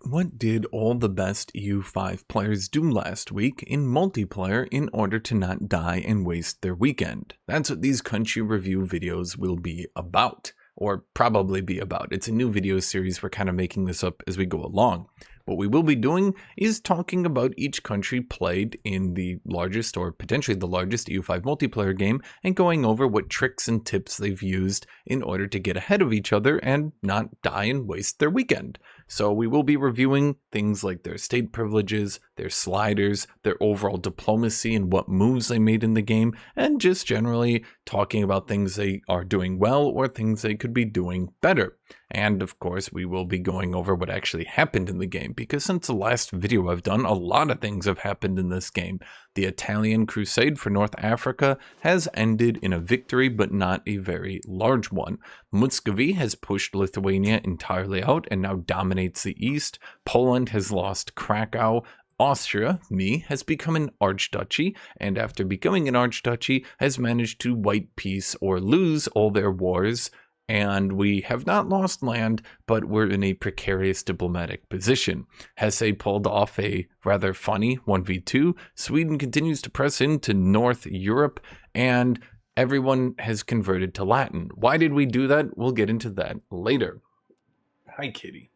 What did all the best EU5 players do last week in multiplayer in order to not die and waste their weekend? That's what these country review videos will be about, or probably be about. It's a new video series. We're kind of making this up as we go along. What we will be doing is talking about each country played in the largest or potentially the largest EU5 multiplayer game and going over what tricks and tips they've used in order to get ahead of each other and not die and waste their weekend. So we will be reviewing things like their state privileges, their sliders, their overall diplomacy and what moves they made in the game, and just generally talking about things they are doing well or things they could be doing better. And of course, we will be going over what actually happened in the game, because since the last video I've done, a lot of things have happened in this game. The Italian crusade for North Africa has ended in a victory, but not a very large one. Muscovy has pushed Lithuania entirely out and now dominates the east. Poland has lost Krakow. Austria, has become an archduchy, and after becoming an archduchy, has managed to wipe peace or lose all their wars. And we have not lost land, but we're in a precarious diplomatic position. Hesse pulled off a rather funny 1v2. Sweden continues to press into North Europe, and everyone has converted to Latin. Why did we do that? We'll get into that later. Hi, kitty.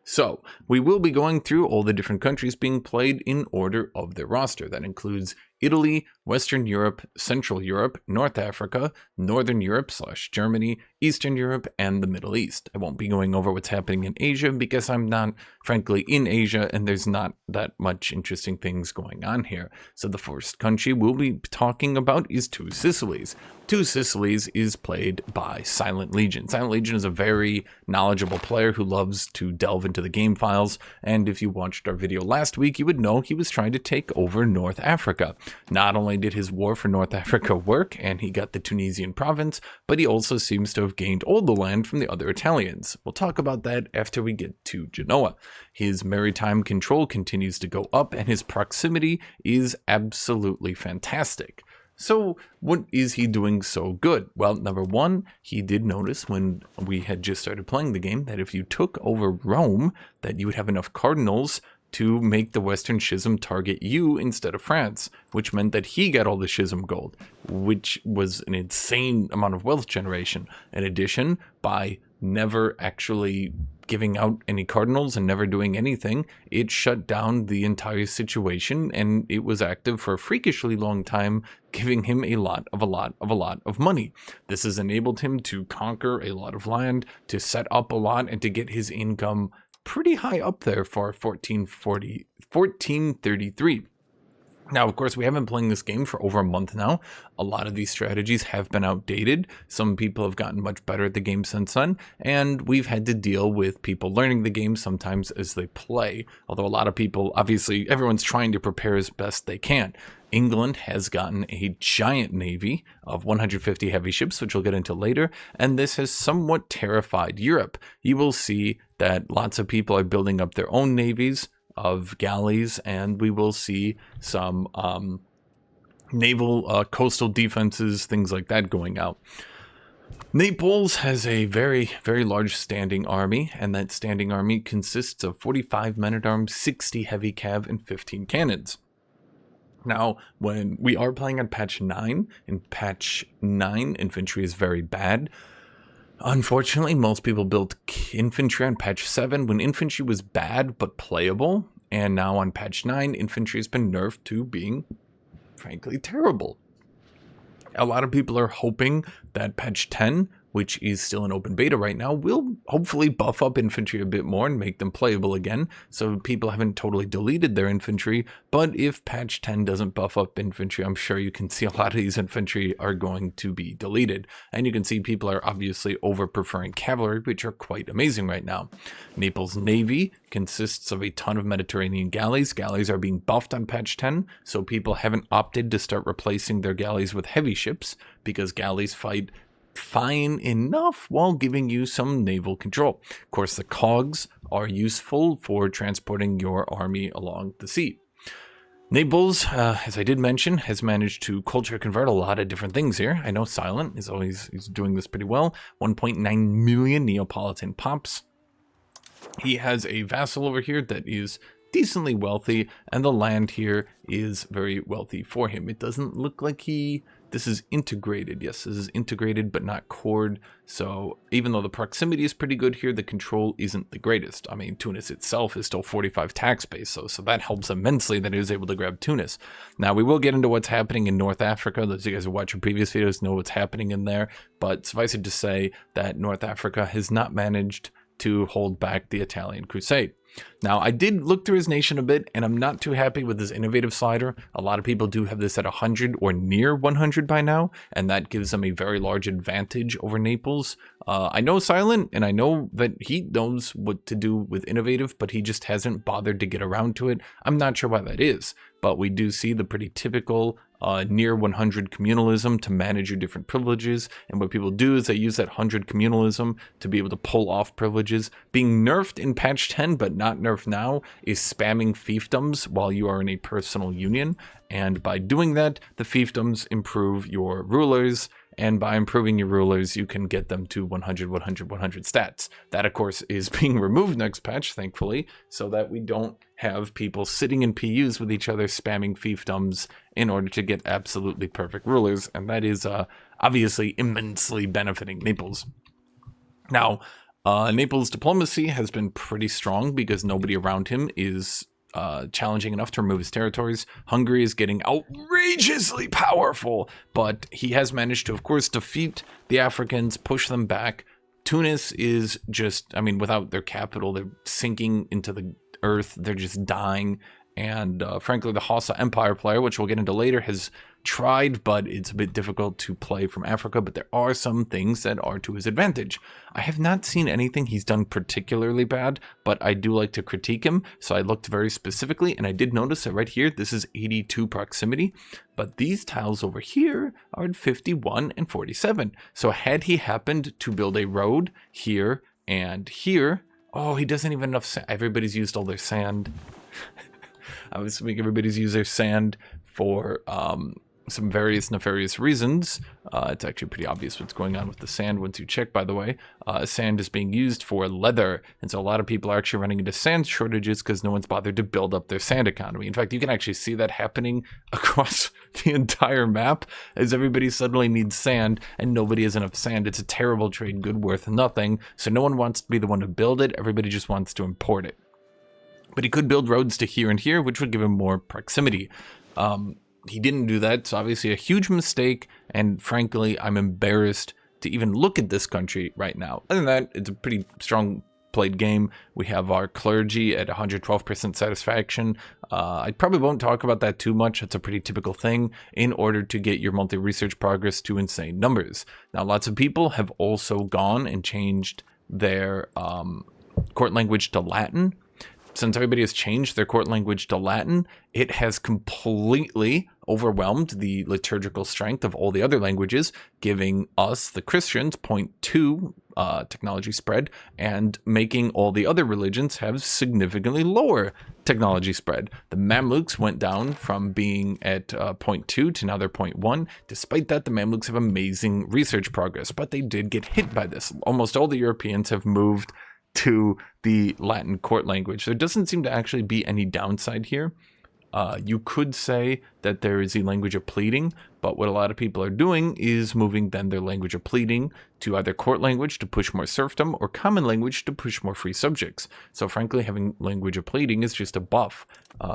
So, we will be going through all the different countries being played in order of their roster. That includes Italy, Western Europe, Central Europe, North Africa, Northern Europe / Germany, Eastern Europe, and the Middle East. I won't be going over what's happening in Asia because I'm not, frankly, in Asia and there's not that much interesting things going on here. So the first country we'll be talking about is Two Sicilies. Two Sicilies is played by Silent Legion. Silent Legion is a very knowledgeable player who loves to delve into the game files, and if you watched our video last week, you would know he was trying to take over North Africa. Not only did his war for North Africa work, and he got the Tunisian province, but he also seems to have gained all the land from the other Italians. We'll talk about that after we get to Genoa. His maritime control continues to go up, and his proximity is absolutely fantastic. So what is he doing so good? Well, number one, he did notice when we had just started playing the game that if you took over Rome, that you would have enough cardinals to make the Western Schism target you instead of France, which meant that he got all the Schism gold, which was an insane amount of wealth generation. In addition, by never actually giving out any cardinals and never doing anything, it shut down the entire situation, and it was active for a freakishly long time, giving him a lot of money. This has enabled him to conquer a lot of land, to set up a lot, and to get his income pretty high up there for 1433. Now, of course, we have been playing this game for over a month now. A lot of these strategies have been outdated. Some people have gotten much better at the game since then, and we've had to deal with people learning the game sometimes as they play. Although a lot of people, obviously, everyone's trying to prepare as best they can. England has gotten a giant navy of 150 heavy ships, which we'll get into later, and this has somewhat terrified Europe. You will see that lots of people are building up their own navies of galleys, and we will see some naval coastal defenses, things like that going out. Naples has a very, very large standing army, and that standing army consists of 45 men-at-arms, 60 heavy cav, and 15 cannons. Now, when we are playing on patch 9, in patch 9, infantry is very bad. Unfortunately, most people built infantry on patch 7 when infantry was bad but playable, and now on patch 9, infantry has been nerfed to being, frankly, terrible. A lot of people are hoping that patch 10, which is still in open beta right now, will hopefully buff up infantry a bit more and make them playable again, so people haven't totally deleted their infantry. But if patch 10 doesn't buff up infantry, I'm sure you can see a lot of these infantry are going to be deleted. And you can see people are obviously over-preferring cavalry, which are quite amazing right now. Naples' navy consists of a ton of Mediterranean galleys. Galleys are being buffed on patch 10, so people haven't opted to start replacing their galleys with heavy ships, because galleys fight fine enough while giving you some naval control. Of course, the cogs are useful for transporting your army along the sea. Naples, as I did mention, has managed to culture convert a lot of different things here. I know Silent is doing this pretty well. 1.9 million Neapolitan pops. He has a vassal over here that is decently wealthy, and the land here is very wealthy for him. It doesn't look like this is integrated. Yes, this is integrated, but not cored. So even though the proximity is pretty good here, the control isn't the greatest. I mean, Tunis itself is still 45 tax base, so that helps immensely that he was able to grab Tunis. Now, we will get into what's happening in North Africa. Those of you guys who watch our previous videos know what's happening in there, but suffice it to say that North Africa has not managed to hold back the Italian crusade. Now, I did look through his nation a bit, and I'm not too happy with his innovative slider. A lot of people do have this at 100 or near 100 by now, and that gives them a very large advantage over Naples. I know Silent, and I know that he knows what to do with innovative, but he just hasn't bothered to get around to it. I'm not sure why that is, but we do see the pretty typical near 100 communalism to manage your different privileges, and what people do is they use that 100 communalism to be able to pull off privileges. Being nerfed in patch 10 but not nerfed now is spamming fiefdoms while you are in a personal union, and by doing that the fiefdoms improve your rulers, and by improving your rulers you can get them to 100 100 100 stats. That of course is being removed next patch, thankfully, so that we don't have people sitting in PUs with each other spamming fiefdoms in order to get absolutely perfect rulers, and that is obviously immensely benefiting Naples. Now, Naples' diplomacy has been pretty strong because nobody around him is challenging enough to remove his territories. Hungary is getting outrageously powerful, but he has managed to, of course, defeat the Africans, push them back. Tunis is just, I mean, without their capital, they're sinking into the earth. They're just dying. And frankly, the Hausa Empire player, which we'll get into later, has tried, but it's a bit difficult to play from Africa. But there are some things that are to his advantage. I have not seen anything he's done particularly bad, but I do like to critique him. So I looked very specifically, and I did notice that right here, this is 82 proximity. But these tiles over here are at 51 and 47. So had he happened to build a road here and here, oh, he doesn't even have enough sand. Everybody's used all their sand. I was thinking everybody's used their sand for some various nefarious reasons. It's actually pretty obvious what's going on with the sand once you check, by the way. Sand is being used for leather, and so a lot of people are actually running into sand shortages because no one's bothered to build up their sand economy. In fact, you can actually see that happening across the entire map as everybody suddenly needs sand and nobody has enough sand. It's a terrible trade, good worth nothing, so no one wants to be the one to build it. Everybody just wants to import it. But he could build roads to here and here, which would give him more proximity. He didn't do that. It's obviously a huge mistake, and frankly, I'm embarrassed to even look at this country right now. Other than that, it's a pretty strong played game. We have our clergy at 112% satisfaction. I probably won't talk about that too much. It's a pretty typical thing in order to get your monthly research progress to insane numbers. Now, lots of people have also gone and changed their court language to Latin. Since everybody has changed their court language to Latin, it has completely overwhelmed the liturgical strength of all the other languages, giving us, the Christians, 0.2 technology spread, and making all the other religions have significantly lower technology spread. The Mamluks went down from being at 0.2 to now they're 0.1. Despite that, the Mamluks have amazing research progress, but they did get hit by this. Almost all the Europeans have moved to the Latin court language. There doesn't seem to actually be any downside here. You could say that there is a language of pleading, but what a lot of people are doing is moving then their language of pleading to either court language to push more serfdom or common language to push more free subjects. So frankly, having language of pleading is just a buff.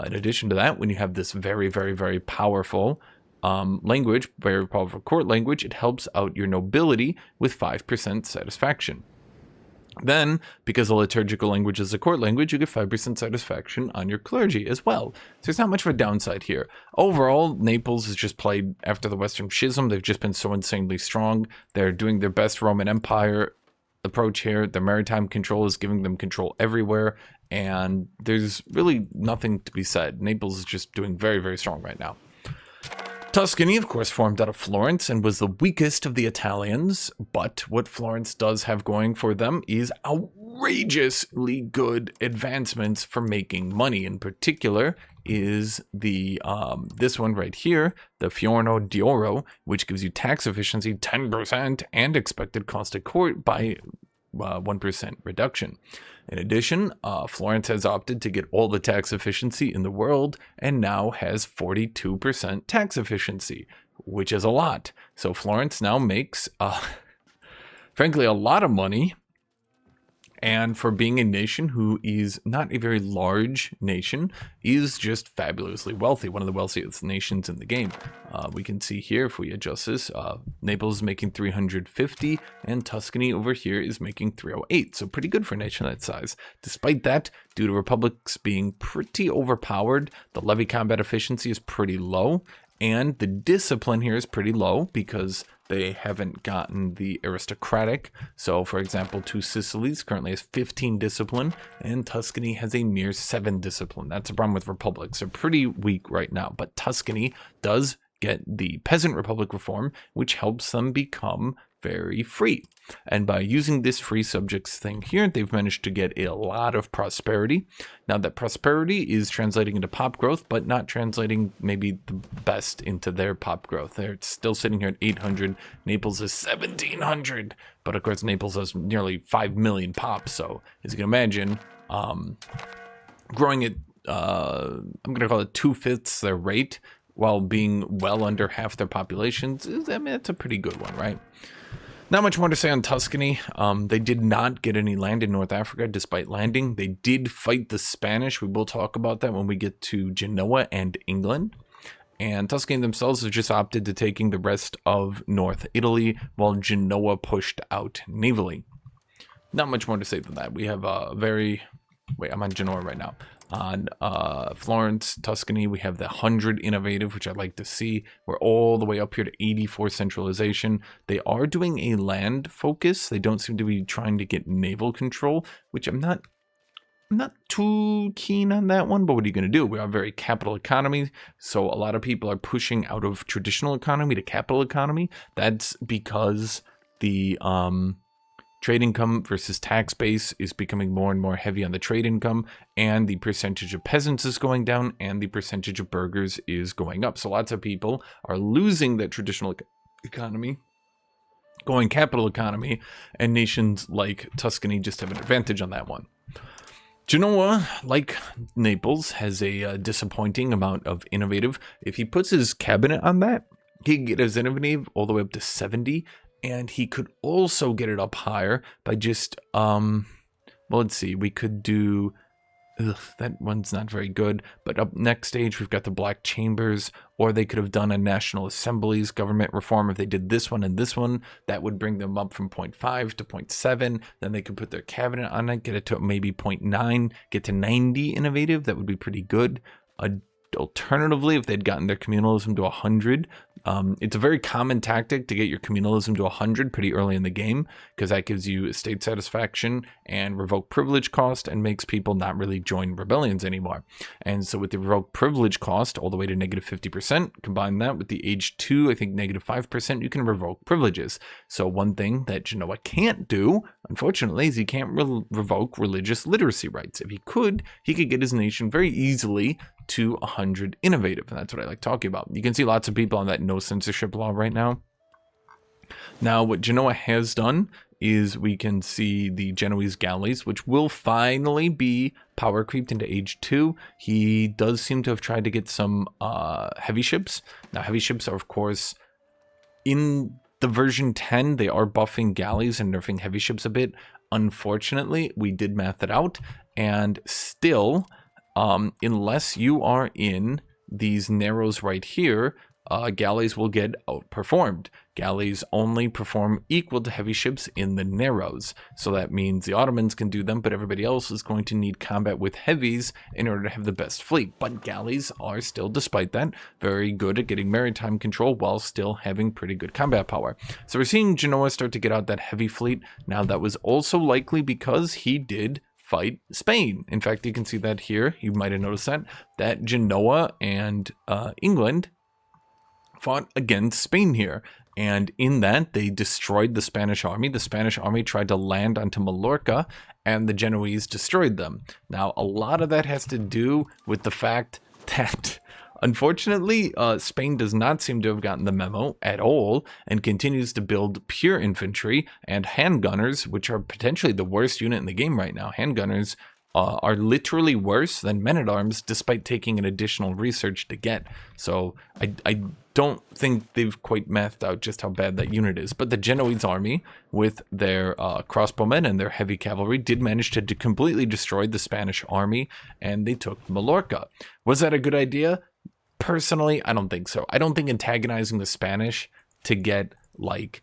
In addition to that, when you have this very, very, very powerful language, very powerful court language, it helps out your nobility with 5% satisfaction. Then, because the liturgical language is a court language, you get 5% satisfaction on your clergy as well. So there's not much of a downside here. Overall, Naples has just played after the Western Schism. They've just been so insanely strong. They're doing their best Roman Empire approach here. Their maritime control is giving them control everywhere. And there's really nothing to be said. Naples is just doing very, very strong right now. Tuscany, of course, formed out of Florence and was the weakest of the Italians, but what Florence does have going for them is outrageously good advancements for making money. In particular is the this one right here, the Fiorno d'Oro, which gives you tax efficiency 10% and expected cost of court by 1% reduction. In addition, Florence has opted to get all the tax efficiency in the world and now has 42% tax efficiency, which is a lot. So Florence now makes, frankly, a lot of money. And for being a nation who is not a very large nation, is just fabulously wealthy, one of the wealthiest nations in the game. We can see here, if we adjust this, Naples is making 350, and Tuscany over here is making 308. So pretty good for a nation that size. Despite that, due to republics being pretty overpowered, the levy combat efficiency is pretty low, and the discipline here is pretty low because they haven't gotten the aristocratic. So, for example, two Sicilies currently has 15 discipline, and Tuscany has a mere 7 discipline. That's a problem with republics. They're pretty weak right now, but Tuscany does get the peasant republic reform, which helps them become very free. And by using this free subjects thing here, they've managed to get a lot of prosperity. Now that prosperity is translating into pop growth, but not translating maybe the best into their pop growth. They're still sitting here at 800. Naples is 1700. But of course, Naples has nearly 5 million pops. So as you can imagine, growing at, I'm going to call it 2/5 their rate while being well under half their populations, I mean, it's a pretty good one, right? Not much more to say on Tuscany. They did not get any land in North Africa despite landing. They did fight the Spanish. We will talk about that when we get to Genoa and England. And Tuscany themselves have just opted to taking the rest of North Italy, while Genoa pushed out navally. Not much more to say than that. We have a very... Wait, I'm on Genoa right now. On Florence, Tuscany, we have the 100 innovative, which I'd like to see. We're all the way up here to 84 centralization. They are doing a land focus. They don't seem to be trying to get naval control, which I'm not too keen on that one, but what are you going to do? We are a very capital economy, so a lot of people are pushing out of traditional economy to capital economy. That's because the trade income versus tax base is becoming more and more heavy on the trade income, and the percentage of peasants is going down, and the percentage of burghers is going up. So lots of people are losing that traditional economy, going capital economy, and nations like Tuscany just have an advantage on that one. Genoa, like Naples, has a disappointing amount of innovative. If he puts his cabinet on that, he can get his innovative all the way up to 70. And he could also get it up higher by just, well, let's see, we could do, that one's not very good. But up next stage, we've got the Black Chambers, or they could have done a National Assembly's government reform. If they did this one and this one, that would bring them up from 0.5 to 0.7. Then they could put their cabinet on it, get it to maybe 0.9, get to 90 innovative. That would be pretty good. Alternatively, if they'd gotten their communalism to 100, it's a very common tactic to get your communalism to 100 pretty early in the game, because that gives you estate satisfaction and revoke privilege cost and makes people not really join rebellions anymore. And so with the revoke privilege cost all the way to negative 50%, combine that with the age 2, I think negative 5%, you can revoke privileges. So one thing that Genoa can't do, unfortunately, is he can't revoke religious literacy rights. If he could get his nation very easily to 100 innovative, and that's what I like talking about. You can see lots of people on that no censorship law right now. Now, what Genoa has done is we can see the Genoese galleys, which will finally be power creeped into age 2. He does seem to have tried to get some heavy ships. Now, heavy ships are, of course, in the version 10, they are buffing galleys and nerfing heavy ships a bit. Unfortunately, we did math it out, and still, unless you are in these narrows right here, galleys will get outperformed. Galleys only perform equal to heavy ships in the narrows. So that means the Ottomans can do them, but everybody else is going to need combat with heavies in order to have the best fleet. But galleys are still, despite that, very good at getting maritime control while still having pretty good combat power. So we're seeing Genoa start to get out that heavy fleet. Now that was also likely because he did fight Spain. In fact, you can see that here. You might have noticed that Genoa and England fought against Spain here. And in that, they destroyed the Spanish army. The Spanish army tried to land onto Mallorca, and the Genoese destroyed them. Now, a lot of that has to do with the fact that Unfortunately, Spain does not seem to have gotten the memo at all and continues to build pure infantry and handgunners, which are potentially the worst unit in the game right now. Handgunners are literally worse than men-at-arms, despite taking an additional research to get. So I don't think they've quite mathed out just how bad that unit is. But the Genoese army, with their crossbowmen and their heavy cavalry, did manage to completely destroy the Spanish army, and they took Mallorca. Was that a good idea? Personally, I don't think so. I don't think antagonizing the Spanish to get like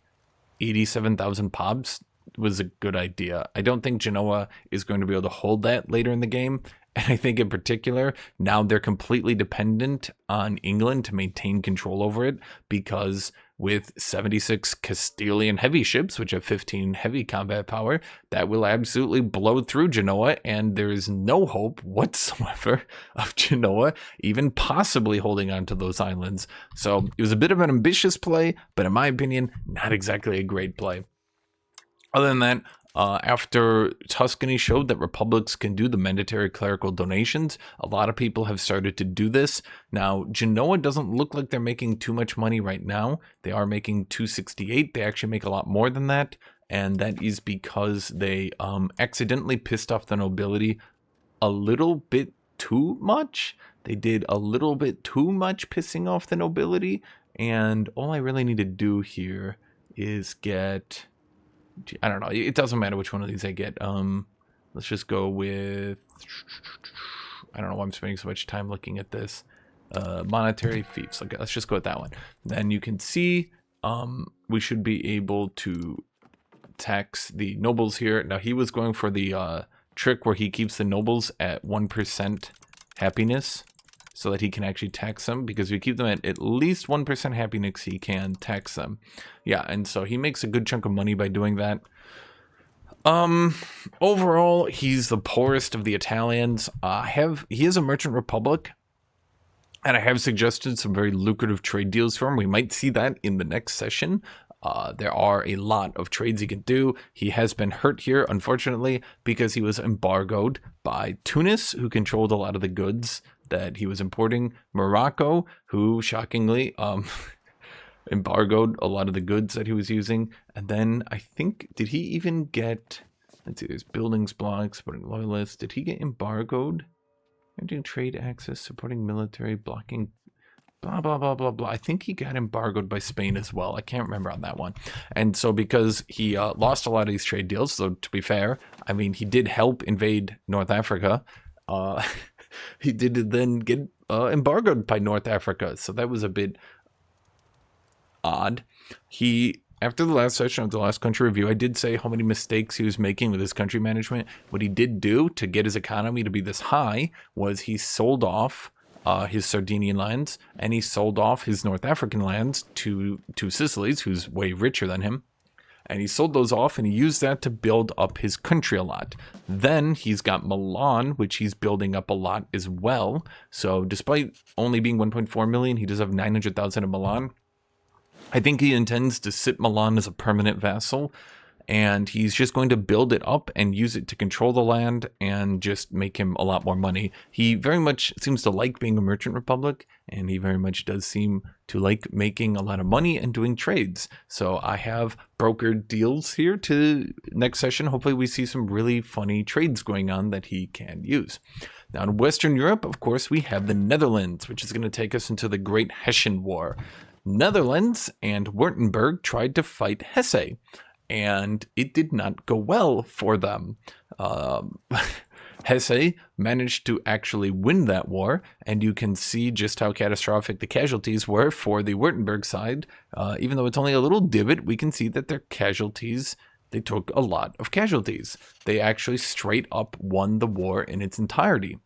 87,000 pobs was a good idea. I don't think Genoa is going to be able to hold that later in the game. And I think in particular, now they're completely dependent on England to maintain control over it, because with 76 Castilian heavy ships, which have 15 heavy combat power, that will absolutely blow through Genoa, and there is no hope whatsoever of Genoa even possibly holding on to those islands. So it was a bit of an ambitious play, but in my opinion, not exactly a great play. Other than that, after Tuscany showed that republics can do the mandatory clerical donations, a lot of people have started to do this. Now, Genoa doesn't look like they're making too much money right now. They are making 268. They actually make a lot more than that, and that is because they accidentally pissed off the nobility a little bit too much. They did a little bit too much pissing off the nobility, and all I really need to do here is get... I don't know. It doesn't matter which one of these I get. Let's just go with... I don't know why I'm spending so much time looking at this. Monetary fiefs. Okay, let's just go with that one. Then you can see we should be able to tax the nobles here. Now, he was going for the trick where he keeps the nobles at 1% happiness, so that he can actually tax them, because if you keep them at least 1% happiness, he can tax them. Yeah, and so he makes a good chunk of money by doing that. Overall, he's the poorest of the Italians. He is a merchant republic, and I have suggested some very lucrative trade deals for him. We might see that in the next session. There are a lot of trades he can do. He has been hurt here, unfortunately, because he was embargoed by Tunis, who controlled a lot of the goods that he was importing. Morocco, who shockingly embargoed a lot of the goods that he was using. And then I think, did he even get, let's see, there's buildings, blocks, supporting loyalists. Did he get embargoed? Granting trade access, supporting military, blocking, blah, blah, blah, blah, blah. I think he got embargoed by Spain as well. I can't remember on that one. And so because he lost a lot of these trade deals, so to be fair, I mean, he did help invade North Africa. He did then get embargoed by North Africa, so that was a bit odd. After the last session of the last country review, I did say how many mistakes he was making with his country management. What he did do to get his economy to be this high was he sold off his Sardinian lands, and he sold off his North African lands to Sicilies, who's way richer than him. And he sold those off, and he used that to build up his country a lot. Then he's got Milan, which he's building up a lot as well. So despite only being 1.4 million, he does have 900,000 in Milan. I think he intends to sit Milan as a permanent vassal, and he's just going to build it up and use it to control the land and just make him a lot more money. He very much seems to like being a merchant republic, and he very much does seem to like making a lot of money and doing trades. So I have brokered deals here to next session. Hopefully we see some really funny trades going on that he can use. Now in Western Europe, of course, we have the Netherlands, which is going to take us into the Great Hessian War. Netherlands and Wartenberg tried to fight Hesse, and it did not go well for them. Hesse managed to actually win that war, and you can see just how catastrophic the casualties were for the Wartenberg side. Even though it's only a little divot, we can see that their casualties, they took a lot of casualties. They actually straight up won the war in its entirety.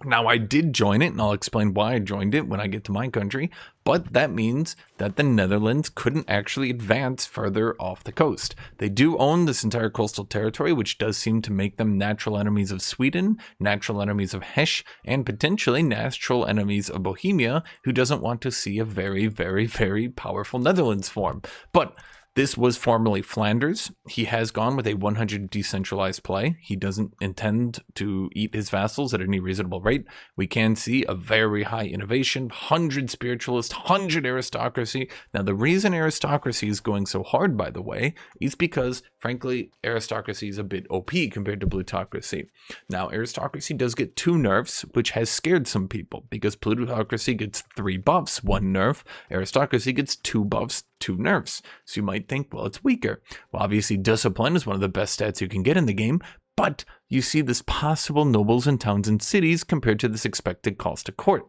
Now, I did join it, and I'll explain why I joined it when I get to my country, but that means that the Netherlands couldn't actually advance further off the coast. They do own this entire coastal territory, which does seem to make them natural enemies of Sweden, natural enemies of Hesse, and potentially natural enemies of Bohemia, who doesn't want to see a very, very, very powerful Netherlands form. But This was formerly Flanders. He has gone with a 100 decentralized play. He doesn't intend to eat his vassals at any reasonable rate. We can see a very high innovation, 100 spiritualist, 100 aristocracy. Now, the reason aristocracy is going so hard, by the way, is because, frankly, aristocracy is a bit OP compared to plutocracy. Now, aristocracy does get 2 nerfs, which has scared some people, because plutocracy gets 3 buffs, 1 nerf. Aristocracy gets 2 buffs, 2 nerfs. So you might think, well, it's weaker. Well, obviously, discipline is one of the best stats you can get in the game, but you see this possible nobles in towns and cities compared to this expected cost to court.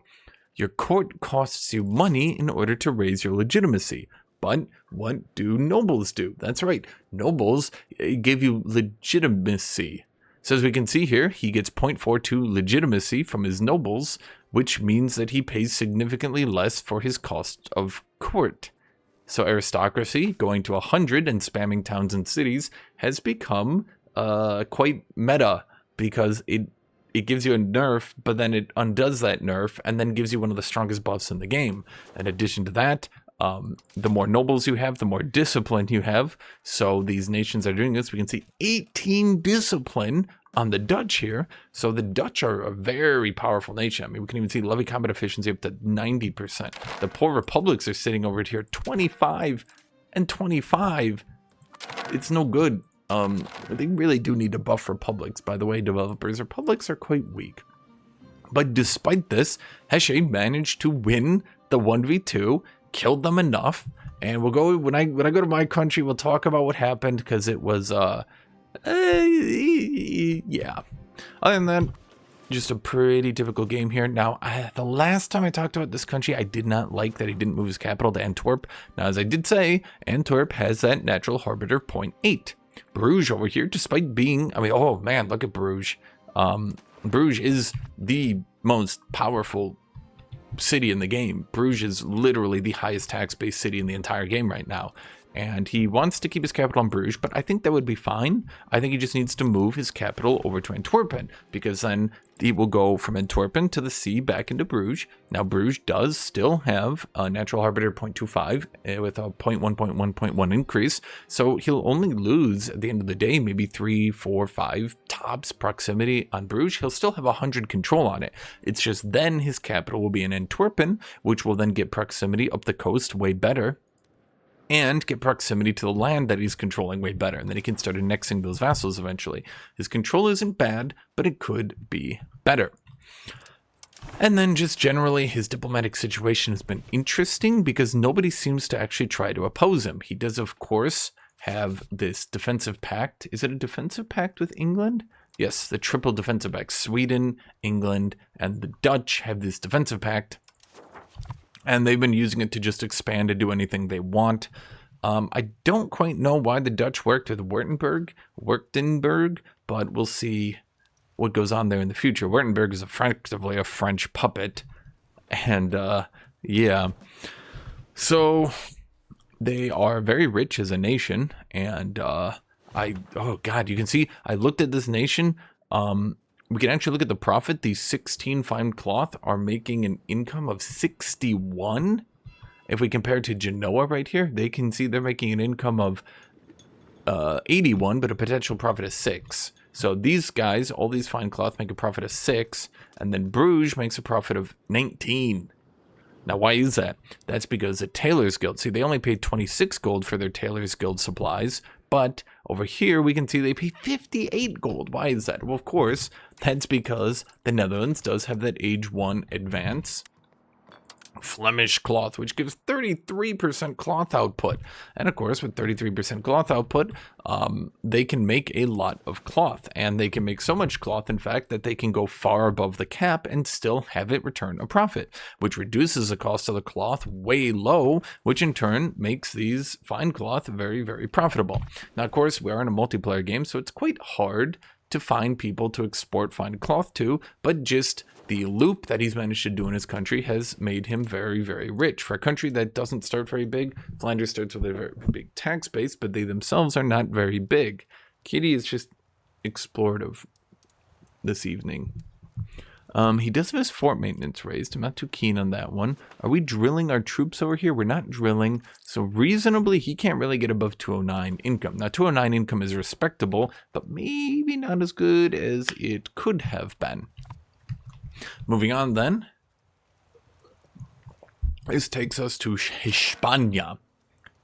Your court costs you money in order to raise your legitimacy. But what do nobles do? That's right. Nobles give you legitimacy. So as we can see here, he gets 0.42 legitimacy from his nobles, which means that he pays significantly less for his cost of court. So aristocracy, going to 100 and spamming towns and cities, has become quite meta, because it gives you a nerf, but then it undoes that nerf and then gives you one of the strongest buffs in the game. In addition to that, the more nobles you have, the more discipline you have. So these nations are doing this. We can see 18 discipline on the Dutch here. So the Dutch are a very powerful nation. I mean, we can even see levy combat efficiency up to 90%. The poor republics are sitting over here 25 and 25. It's no good. They really do need to buff republics, by the way, developers. Republics are quite weak. But despite this, Hesse managed to win the 1v2, killed them enough, and we'll go when I go to my country, we'll talk about what happened, because it was yeah. Other than that, just a pretty typical game here. Now, the last time I talked about this country, I did not like that he didn't move his capital to Antwerp. Now, as I did say, Antwerp has that natural harbiter 0.8. Bruges over here, despite being, I mean, oh man, look at Bruges. Bruges is the most powerful city in the game. Bruges is literally the highest tax-based city in the entire game right now. And he wants to keep his capital in Bruges, but I think that would be fine. I think he just needs to move his capital over to Antwerpen, because then he will go from Antwerpen to the sea back into Bruges. Now, Bruges does still have a natural harbiter 0.25 with a 0.1 increase, so he'll only lose at the end of the day maybe 3, 4, 5 tops proximity on Bruges. He'll still have 100 control on it. It's just then his capital will be in Antwerpen, which will then get proximity up the coast way better, and get proximity to the land that he's controlling way better. And then he can start annexing those vassals eventually. His control isn't bad, but it could be better. And then just generally, his diplomatic situation has been interesting because nobody seems to actually try to oppose him. He does, of course, have this defensive pact. Is it a defensive pact with England? Yes, the triple defensive pact. Sweden, England, and the Dutch have this defensive pact. And they've been using it to just expand and do anything they want. I don't quite know why the Dutch worked with Wartenberg, but we'll see what goes on there in the future. Wartenberg is effectively a French puppet. And, yeah. So, they are very rich as a nation. And, oh God, you can see, I looked at this nation. We can actually look at the profit. These 16 fine cloth are making an income of 61. If we compare to Genoa right here, they can see they're making an income of 81, but a potential profit of 6. So these guys, all these fine cloth, make a profit of 6, and then Bruges makes a profit of 19. Now, why is that? That's because the Tailors Guild, see, they only paid 26 gold for their Tailors Guild supplies, but over here we can see they pay 58 gold. Why is that? Well, of course, that's because the Netherlands does have that age 1 advance. Flemish cloth, which gives 33% cloth output. And of course, with 33% cloth output, they can make a lot of cloth. And they can make so much cloth, in fact, that they can go far above the cap and still have it return a profit, which reduces the cost of the cloth way low, which in turn makes these fine cloth very, very profitable. Now, of course, we are in a multiplayer game, so it's quite hard to find people to export fine cloth to, but just the loop that he's managed to do in his country has made him very, very rich. For a country that doesn't start very big, Flanders starts with a very big tax base, but they themselves are not very big. Kitty is just explorative this evening. He does have his fort maintenance raised. I'm not too keen on that one. Are we drilling our troops over here? We're not drilling. So reasonably, he can't really get above 209 income. Now, 209 income is respectable, but maybe not as good as it could have been. Moving on then. This takes us to Hispania,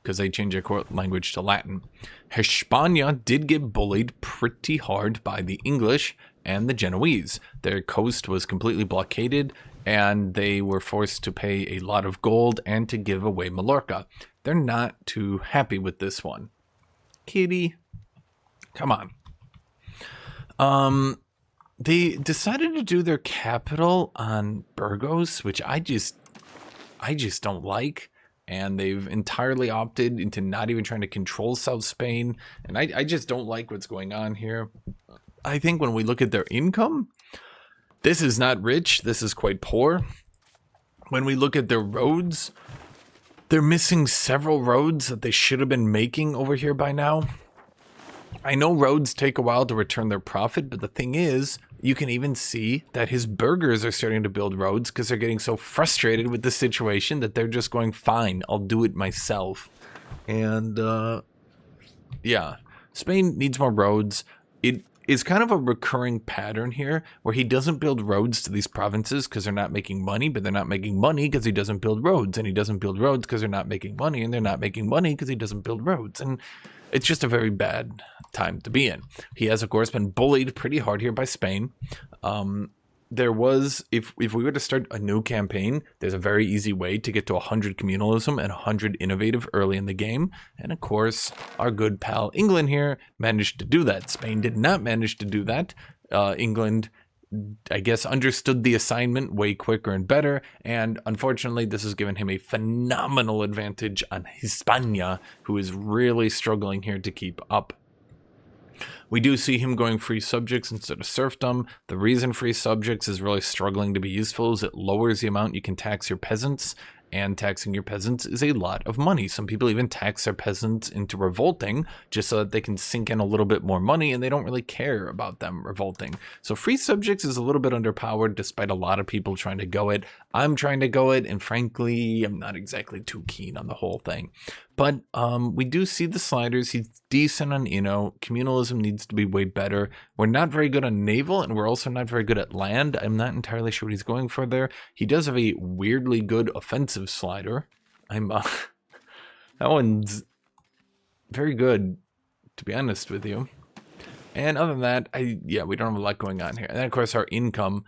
because they changed their court language to Latin. Hispania did get bullied pretty hard by the English and the Genoese. Their coast was completely blockaded, and they were forced to pay a lot of gold and to give away Mallorca. They're not too happy with this one. Kitty, come on. They decided to do their capital on Burgos, which I just don't like. And they've entirely opted into not even trying to control South Spain. And I just don't like what's going on here. I think when we look at their income, this is not rich. This is quite poor. When we look at their roads, they're missing several roads that they should have been making over here by now. I know roads take a while to return their profit, but the thing is, you can even see that his burghers are starting to build roads because they're getting so frustrated with the situation that they're just going, fine, I'll do it myself. And, yeah, Spain needs more roads. It is kind of a recurring pattern here where he doesn't build roads to these provinces because they're not making money, but they're not making money because he doesn't build roads, and he doesn't build roads because they're not making money, and they're not making money because he doesn't build roads. And it's just a very bad time to be in. He has, of course, been bullied pretty hard here by Spain. There was, if we were to start a new campaign, there's a very easy way to get to 100 communalism and 100 innovative early in the game. And of course, our good pal England here managed to do that. Spain did not manage to do that. England, I guess, understood the assignment way quicker and better. And unfortunately, this has given him a phenomenal advantage on Hispania, who is really struggling here to keep up. We do see him going free subjects instead of serfdom. The reason free subjects is really struggling to be useful is it lowers the amount you can tax your peasants, and taxing your peasants is a lot of money. Some people even tax their peasants into revolting just so that they can sink in a little bit more money, and they don't really care about them revolting. So free subjects is a little bit underpowered despite a lot of people trying to go it. I'm trying to go it, and frankly, I'm not exactly too keen on the whole thing. But we do see the sliders. He's decent on communalism needs to be way better. We're not very good on naval, and we're also not very good at land. I'm not entirely sure what he's going for there. He does have a weirdly good offensive slider. That one's very good, to be honest with you. And other than that, we don't have a lot going on here. And then, of course, our income.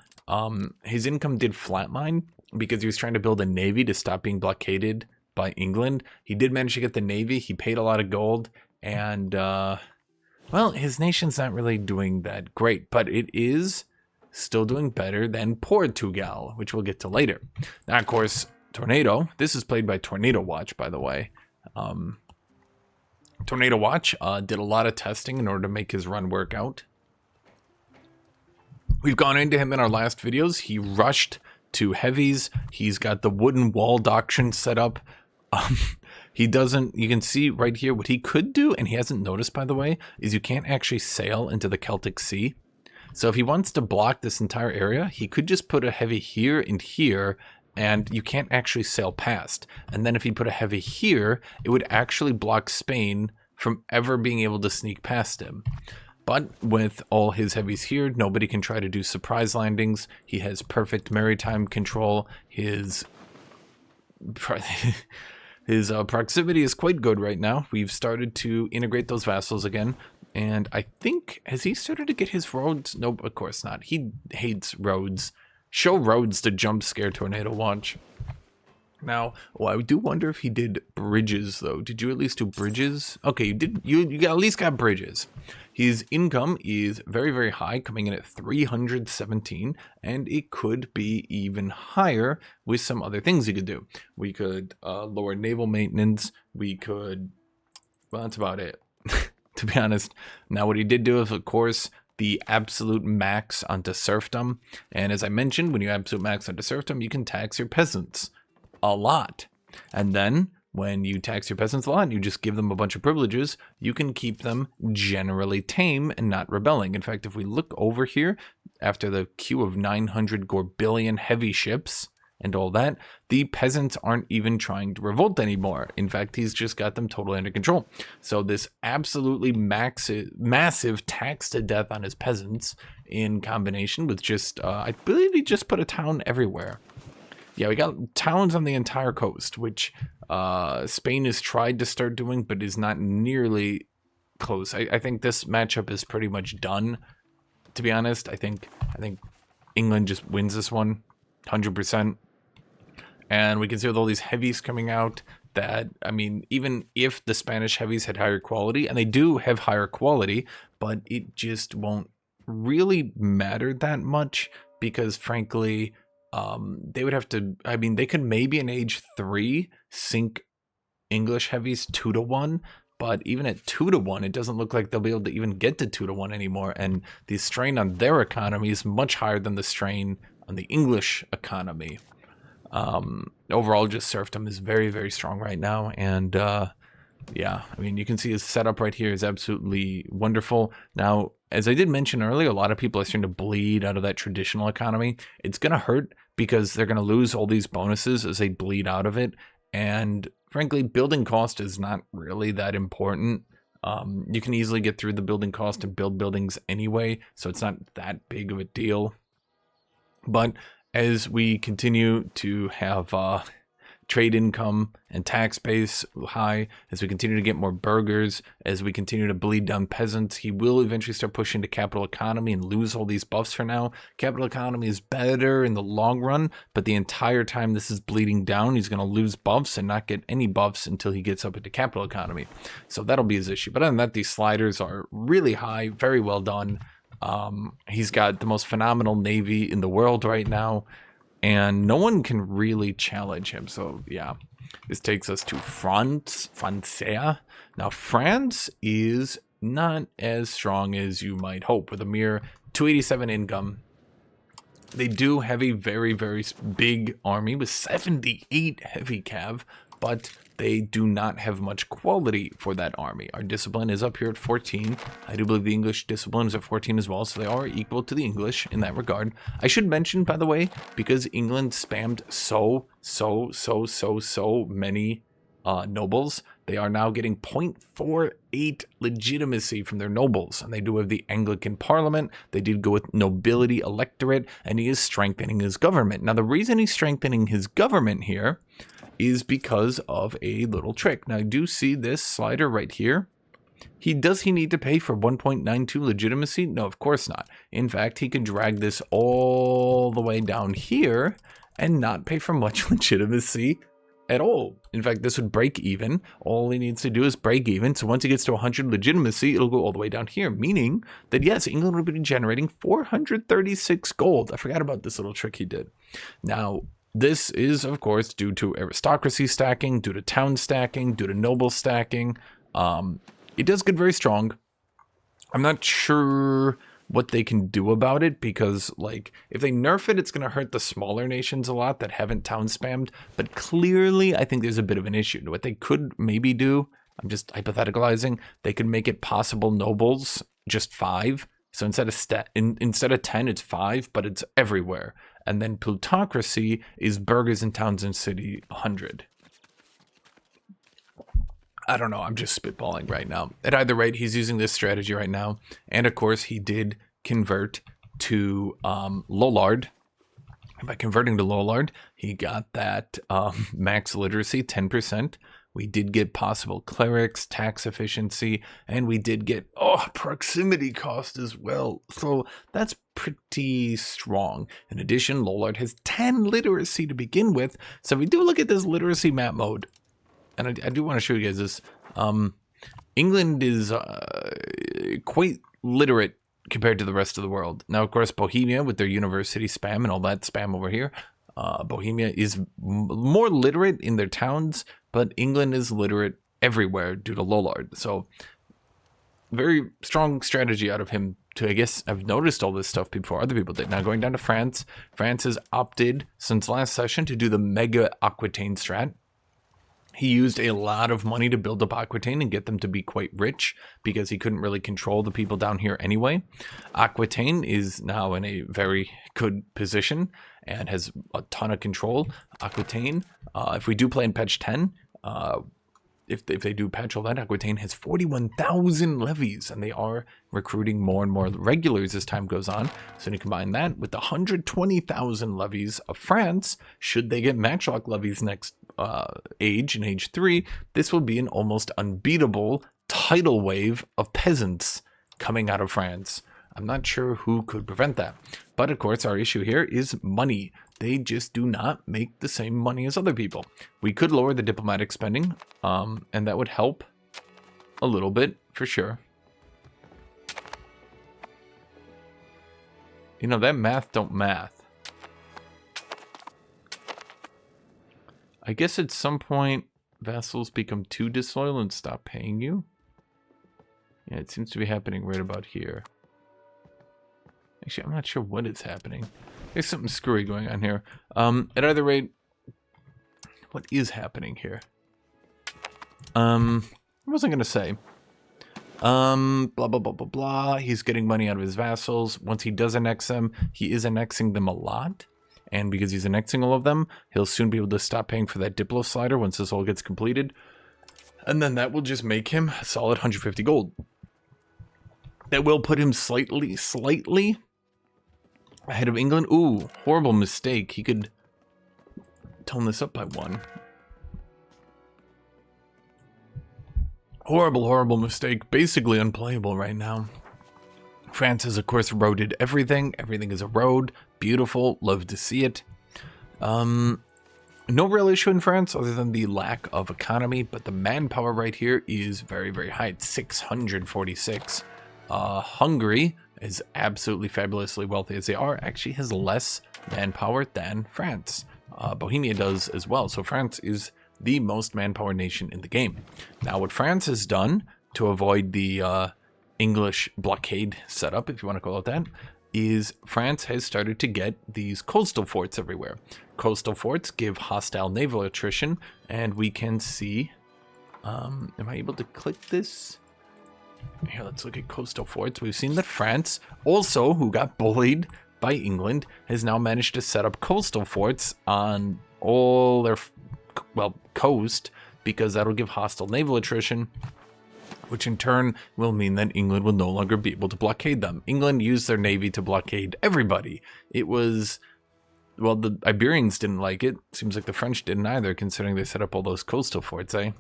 His income did flatline because he was trying to build a navy to stop being blockaded by England. He did manage to get the navy. He paid a lot of gold, and well, his nation's not really doing that great, but it is still doing better than Portugal, which we'll get to later. Now, of course, Tornado. This is played by Tornado Watch, by the way. Tornado Watch did a lot of testing in order to make his run work out. We've gone into him in our last videos. He rushed to heavies. He's got the wooden wall doctrine set up. You can see right here what he could do, and he hasn't noticed, by the way, is you can't actually sail into the Celtic Sea. So if he wants to block this entire area, he could just put a heavy here and here, and you can't actually sail past. And then if he put a heavy here, it would actually block Spain from ever being able to sneak past him. But with all his heavies here, nobody can try to do surprise landings. He has perfect maritime control. His proximity is quite good right now. We've started to integrate those vassals again. And I think, has he started to get his roads? Nope, of course not. He hates roads. Show roads to jump scare Tornado Watch. Now, I do wonder if he did bridges, though. Did you at least do bridges? Okay, you did. You at least got bridges. His income is very, very high, coming in at 317, and it could be even higher with some other things he could do. We could lower naval maintenance. We could, well, that's about it, to be honest. Now, what he did do is, of course, the absolute max onto serfdom. And as I mentioned, when you absolute max onto serfdom, you can tax your peasants a lot. And then when you tax your peasants a lot, you just give them a bunch of privileges, you can keep them generally tame and not rebelling. In fact, if we look over here, after the queue of 900 Gorbillion heavy ships and all that, the peasants aren't even trying to revolt anymore. In fact, he's just got them totally under control. So this absolutely massive tax to death on his peasants, in combination with just, I believe he just put a town everywhere. Yeah, we got towns on the entire coast, which Spain has tried to start doing, but is not nearly close. I think this matchup is pretty much done, to be honest. I think England just wins this one, 100%. And we can see with all these heavies coming out that, I mean, even if the Spanish heavies had higher quality, and they do have higher quality, but it just won't really matter that much because, frankly, they would have to, I mean, they could maybe in age 3 sink English heavies 2-1, but even at 2-1, it doesn't look like they'll be able to even get to 2-1 anymore. And the strain on their economy is much higher than the strain on the English economy. Overall, just serfdom is very, very strong right now. And yeah, I mean, you can see his setup right here is absolutely wonderful. Now, as I did mention earlier, a lot of people are starting to bleed out of that traditional economy. It's going to hurt because they're going to lose all these bonuses as they bleed out of it. And frankly, building cost is not really that important. You can easily get through the building cost and build buildings anyway, so it's not that big of a deal. But as we continue to have trade income and tax base high, as we continue to get more burghers, as we continue to bleed down peasants, he will eventually start pushing to capital economy and lose all these buffs for now. Capital economy is better in the long run, but the entire time this is bleeding down, he's going to lose buffs and not get any buffs until he gets up into capital economy. So that'll be his issue. But other than that, these sliders are really high, very well done. He's got the most phenomenal navy in the world right now, and no one can really challenge him. So yeah, this takes us to Francia. Now France is not as strong as you might hope with a mere 287 income. They do have a very, very big army with 78 heavy cav, but they do not have much quality for that army. Our discipline is up here at 14. I do believe the English discipline is at 14 as well, so they are equal to the English in that regard. I should mention, by the way, because England spammed so many nobles, they are now getting 0.48 legitimacy from their nobles, and they do have the Anglican Parliament. They did go with nobility electorate, and he is strengthening his government. Now, the reason he's strengthening his government here is because of a little trick. Now, I do see this slider right here. Does he need to pay for 1.92 legitimacy? No, of course not. In fact, he could drag this all the way down here and not pay for much legitimacy at all. In fact, this would break even. All he needs to do is break even. So once he gets to 100 legitimacy, it'll go all the way down here, meaning that yes, England would be generating 436 gold. I forgot about this little trick he did. Now, this is, of course, due to aristocracy stacking, due to town stacking, due to noble stacking. It does get very strong. I'm not sure what they can do about it because, like, if they nerf it, it's going to hurt the smaller nations a lot that haven't town spammed. But clearly, I think there's a bit of an issue. What they could maybe do, I'm just hypotheticalizing, they could make it possible nobles just 5. So instead of 10, it's 5, but it's everywhere. And then plutocracy is burghers in towns and city 100. I don't know. I'm just spitballing right now. At either rate, he's using this strategy right now. And of course, he did convert to Lollard. And by converting to Lollard, he got that max literacy, 10%. We did get possible clerics, tax efficiency, and we did get proximity cost as well. So that's pretty strong. In addition, Lollard has 10 literacy to begin with. So if we do look at this literacy map mode, and I do want to show you guys this. England is quite literate compared to the rest of the world. Now, of course, Bohemia with their university spam and all that spam over here. Bohemia is more literate in their towns, but England is literate everywhere due to Lollard. So very strong strategy out of him to, I guess, I've noticed all this stuff before other people did. Now going down to France. France has opted since last session to do the Mega Aquitaine strat. He used a lot of money to build up Aquitaine and get them to be quite rich because he couldn't really control the people down here anyway. Aquitaine is now in a very good position and has a ton of control. Aquitaine, if we do play in patch 10, if they do patch all that, Aquitaine has 41,000 levies, and they are recruiting more and more regulars as time goes on. So you combine that with the 120,000 levies of France, should they get matchlock levies next age, in age 3, this will be an almost unbeatable tidal wave of peasants coming out of France. I'm not sure who could prevent that. But of course, our issue here is money. They just do not make the same money as other people. We could lower the diplomatic spending, and that would help a little bit, for sure. You know, that math don't math. I guess at some point, vassals become too disloyal and stop paying you. Yeah, it seems to be happening right about here. Actually, I'm not sure what is happening. There's something screwy going on here. At either rate, what is happening here? What was I going to say? Blah, blah, blah, blah, blah. He's getting money out of his vassals. Once he does annex them, he is annexing them a lot. And because he's annexing all of them, he'll soon be able to stop paying for that Diplo slider once this all gets completed. And then that will just make him a solid 150 gold. That will put him slightly ahead of England. Ooh, horrible mistake. He could tone this up by 1. Horrible mistake. Basically unplayable right now. France has, of course, eroded everything. Everything is a road. Beautiful. Love to see it. No real issue in France other than the lack of economy, but the manpower right here is very, very high. It's 646. Hungary is absolutely fabulously wealthy as they are, actually has less manpower than France. Bohemia does as well, so France is the most manpower nation in the game. Now what France has done to avoid the English blockade setup, if you want to call it that, is France has started to get these coastal forts everywhere. Coastal forts give hostile naval attrition, and we can see, am I able to click this? Here, let's look at coastal forts. We've seen that France, also, who got bullied by England, has now managed to set up coastal forts on all their, well, coast, because that'll give hostile naval attrition, which in turn will mean that England will no longer be able to blockade them. England used their navy to blockade everybody. It was, well, the Iberians didn't like it. Seems like the French didn't either, considering they set up all those coastal forts, eh?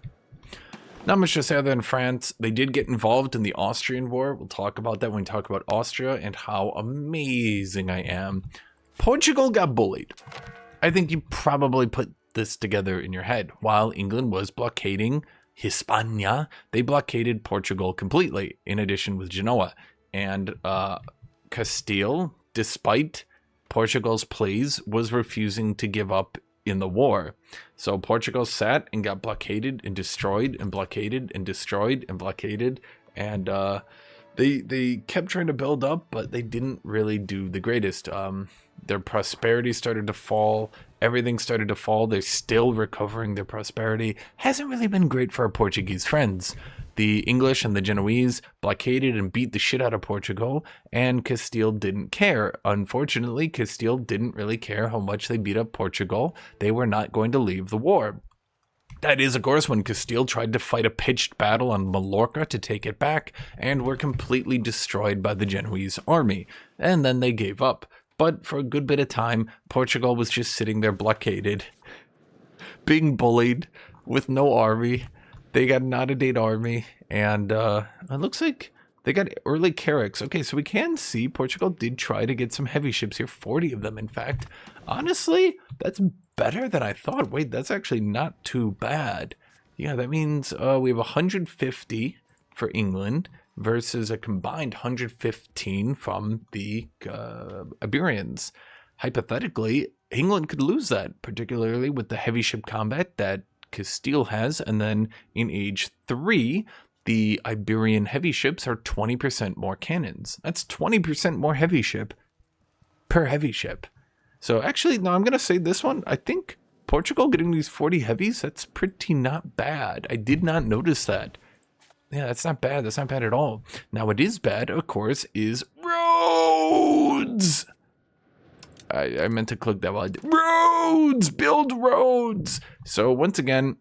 Not much to say other than France. They did get involved in the Austrian War. We'll talk about that when we talk about Austria and how amazing I am. Portugal got bullied. I think you probably put this together in your head. While England was blockading Hispania, they blockaded Portugal completely, in addition with Genoa. And Castile, despite Portugal's pleas, was refusing to give up in the war. So Portugal sat and got blockaded and destroyed and blockaded and destroyed and blockaded, and they kept trying to build up, but they didn't really do the greatest. Their prosperity started to fall. Everything started to fall. They're still recovering their prosperity. Hasn't really been great for our Portuguese friends. The English and the Genoese blockaded and beat the shit out of Portugal, and Castile didn't care. Unfortunately, Castile didn't really care how much they beat up Portugal. They were not going to leave the war. That is, of course, when Castile tried to fight a pitched battle on Mallorca to take it back, and were completely destroyed by the Genoese army. And then they gave up. But for a good bit of time, Portugal was just sitting there blockaded, being bullied, with no army. They got an out-of-date army, and it looks like they got early carracks. Okay, so we can see Portugal did try to get some heavy ships here, 40 of them, in fact. Honestly, that's better than I thought. Wait, that's actually not too bad. Yeah, that means we have 150 for England versus a combined 115 from the Iberians. Hypothetically, England could lose that, particularly with the heavy ship combat that Castile has, and then in age 3, the Iberian heavy ships are 20% more cannons. That's 20% more heavy ship per heavy ship. So actually, no, I'm going to say this one. I think Portugal getting these 40 heavies, that's pretty not bad. I did not notice that. Yeah, that's not bad. That's not bad at all. Now, what is bad, of course, is roads. I meant to click that while I did. Roads! Build roads! So, once again,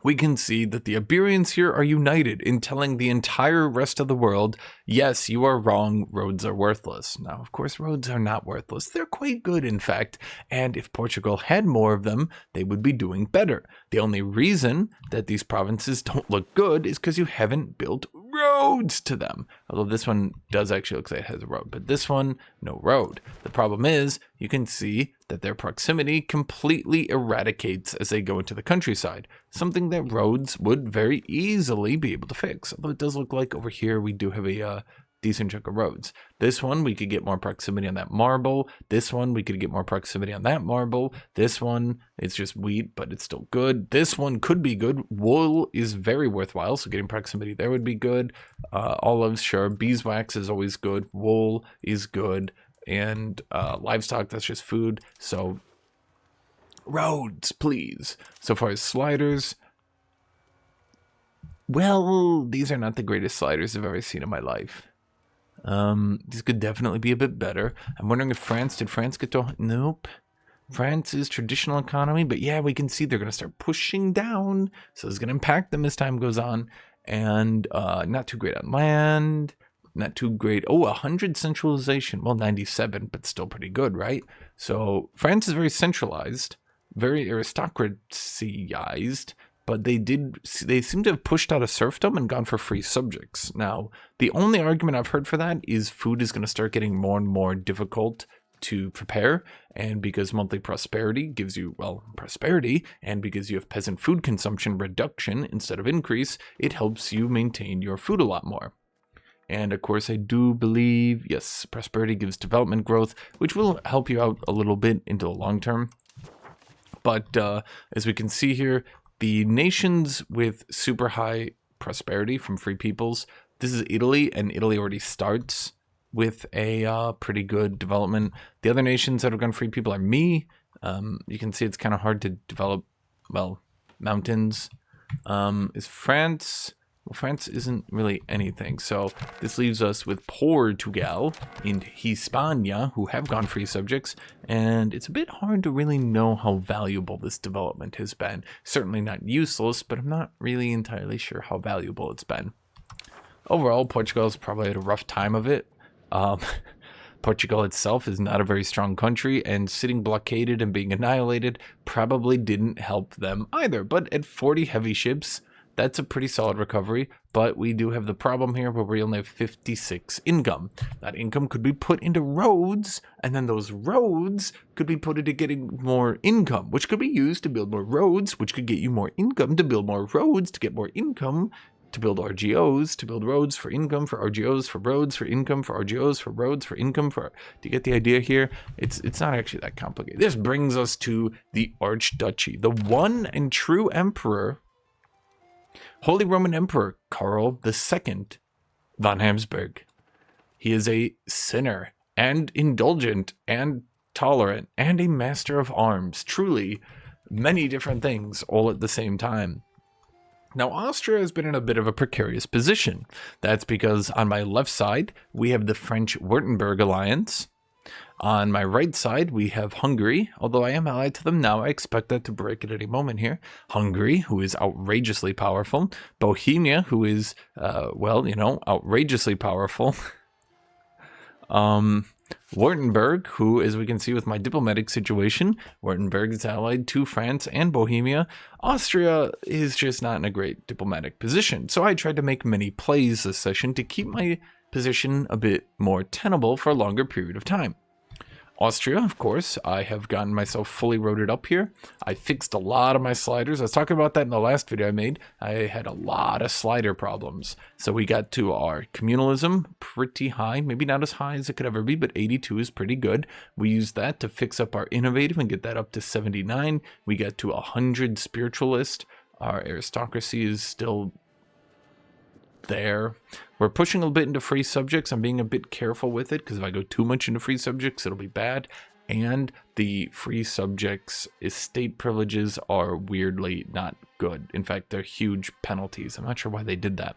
we can see that the Iberians here are united in telling the entire rest of the world, yes, you are wrong, roads are worthless. Now, of course, roads are not worthless. They're quite good, in fact, and if Portugal had more of them, they would be doing better. The only reason that these provinces don't look good is because you haven't built roads to them. Although this one does actually look like it has a road, but this one, no road. The problem is, you can see that their proximity completely eradicates as they go into the countryside, something that roads would very easily be able to fix. Although it does look like over here we do have a decent chunk of roads. This one, we could get more proximity on that marble. This one, we could get more proximity on that marble. This one, it's just wheat, but it's still good. This one could be good. Wool is very worthwhile, so getting proximity there would be good. Olives, sure. Beeswax is always good. Wool is good. And livestock, that's just food. So roads, please. So far as sliders, well, these are not the greatest sliders I've ever seen in my life. These could definitely be a bit better. I'm wondering if did France get to, nope. France's traditional economy, but yeah, we can see they're going to start pushing down. So it's going to impact them as time goes on. And not too great on land. Not too great. Oh, 100 centralization. Well, 97, but still pretty good, right? So France is very centralized, very aristocracyized, but they seem to have pushed out of serfdom and gone for free subjects. Now, the only argument I've heard for that is food is going to start getting more and more difficult to prepare, and because monthly prosperity gives you, well, prosperity, and because you have peasant food consumption reduction instead of increase, it helps you maintain your food a lot more. And of course, I do believe, yes, prosperity gives development growth, which will help you out a little bit into the long term. But as we can see here, the nations with super high prosperity from free peoples, this is Italy, and Italy already starts with a pretty good development. The other nations that have gone free people are me. You can see it's kind of hard to develop, well, mountains. Is France... Well, France isn't really anything, so this leaves us with Portugal and Hispania, who have gone free subjects, and it's a bit hard to really know how valuable this development has been. Certainly not useless, but I'm not really entirely sure how valuable it's been. Overall, Portugal's probably had a rough time of it. Portugal itself is not a very strong country, and sitting blockaded and being annihilated probably didn't help them either, but at 40 heavy ships, that's a pretty solid recovery, but we do have the problem here where we only have 56 income. That income could be put into roads, and then those roads could be put into getting more income, which could be used to build more roads, which could get you more income to build more roads, to get more income, to build RGOs, to build roads for income, for RGOs, for roads, for income, for RGOs, for roads, for income, for... Do you get the idea here? It's not actually that complicated. This brings us to the Archduchy, the one and true emperor, Holy Roman Emperor Karl II von Habsburg. He is a sinner and indulgent and tolerant and a master of arms. Truly, many different things all at the same time. Now, Austria has been in a bit of a precarious position. That's because on my left side, we have the French-Wartenberg alliance. On my right side, we have Hungary, although I am allied to them now. I expect that to break at any moment here. Hungary, who is outrageously powerful. Bohemia, who is, well, you know, outrageously powerful. Wartenberg, who, as we can see with my diplomatic situation, Wartenberg is allied to France and Bohemia. Austria is just not in a great diplomatic position, so I tried to make many plays this session to keep my position a bit more tenable for a longer period of time. Austria, of course, I have gotten myself fully roaded up here. I fixed a lot of my sliders. I was talking about that in the last video I made. I had a lot of slider problems. So we got to our communalism pretty high, maybe not as high as it could ever be, but 82 is pretty good. We used that to fix up our innovative and get that up to 79. We got to 100 spiritualist. Our aristocracy is still there. We're pushing a bit into free subjects. I'm being a bit careful with it because if I go too much into free subjects, it'll be bad. and the free subjects' estate privileges are weirdly not good. In fact, they're huge penalties. I'm not sure why they did that.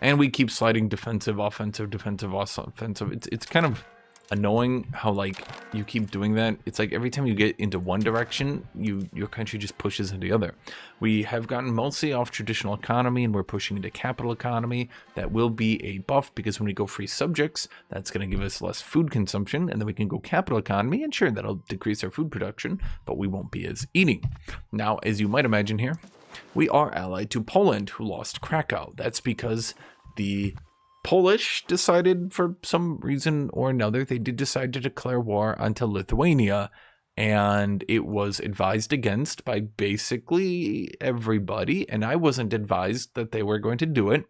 And we keep sliding defensive, offensive, defensive, offensive. It's kind of annoying how, like, you keep doing that. It's like every time you get into one direction, your country just pushes into the other. We have gotten mostly off traditional economy, and we're pushing into capital economy. That will be a buff, because when we go free subjects, that's going to give us less food consumption, and then we can go capital economy, and sure, that'll decrease our food production, but we won't be as eating. Now, as you might imagine here, we are allied to Poland, who lost Krakow. That's because the Polish decided, for some reason or another, they did decide to declare war onto Lithuania, and it was advised against by basically everybody, and I wasn't advised that they were going to do it.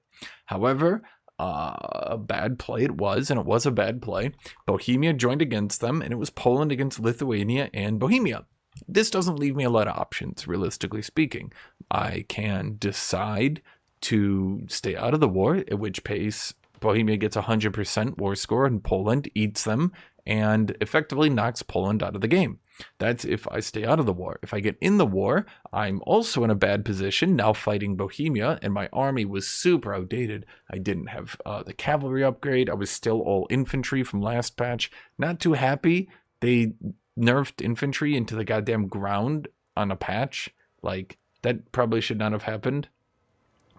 However, a bad play it was, and it was a bad play. Bohemia joined against them, and it was Poland against Lithuania and Bohemia. This doesn't leave me a lot of options, realistically speaking. I can decide to stay out of the war, at which pace Bohemia gets 100% war score and Poland eats them and effectively knocks Poland out of the game. That's if I stay out of the war. If I get in the war, I'm also in a bad position, now fighting Bohemia, and my army was super outdated. I didn't have the cavalry upgrade. I was still all infantry from last patch. Not too happy. They nerfed infantry into the goddamn ground on a patch. Like, that probably should not have happened.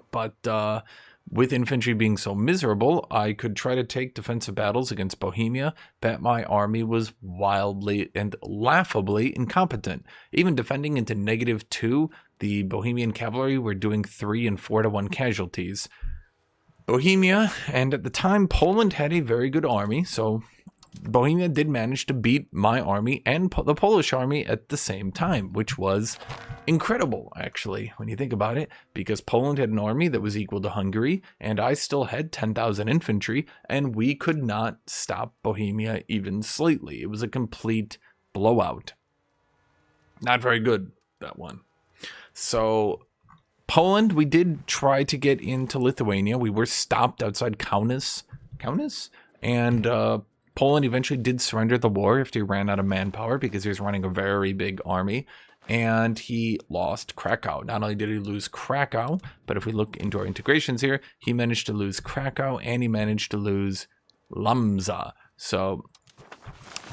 But with infantry being so miserable, I could try to take defensive battles against Bohemia, but my army was wildly and laughably incompetent. Even defending into -2, the Bohemian cavalry were doing 3 and 4 to 1 casualties. Bohemia, and at the time Poland, had a very good army, so Bohemia did manage to beat my army and the Polish army at the same time, which was incredible, actually, when you think about it, because Poland had an army that was equal to Hungary, and I still had 10,000 infantry, and we could not stop Bohemia even slightly. It was a complete blowout. Not very good, that one. So Poland, we did try to get into Lithuania. We were stopped outside Kaunas, and Poland eventually did surrender the war after he ran out of manpower, because he was running a very big army, and he lost Krakow. Not only did he lose Krakow, but if we look into our integrations here, he managed to lose Krakow, and he managed to lose Lamza. So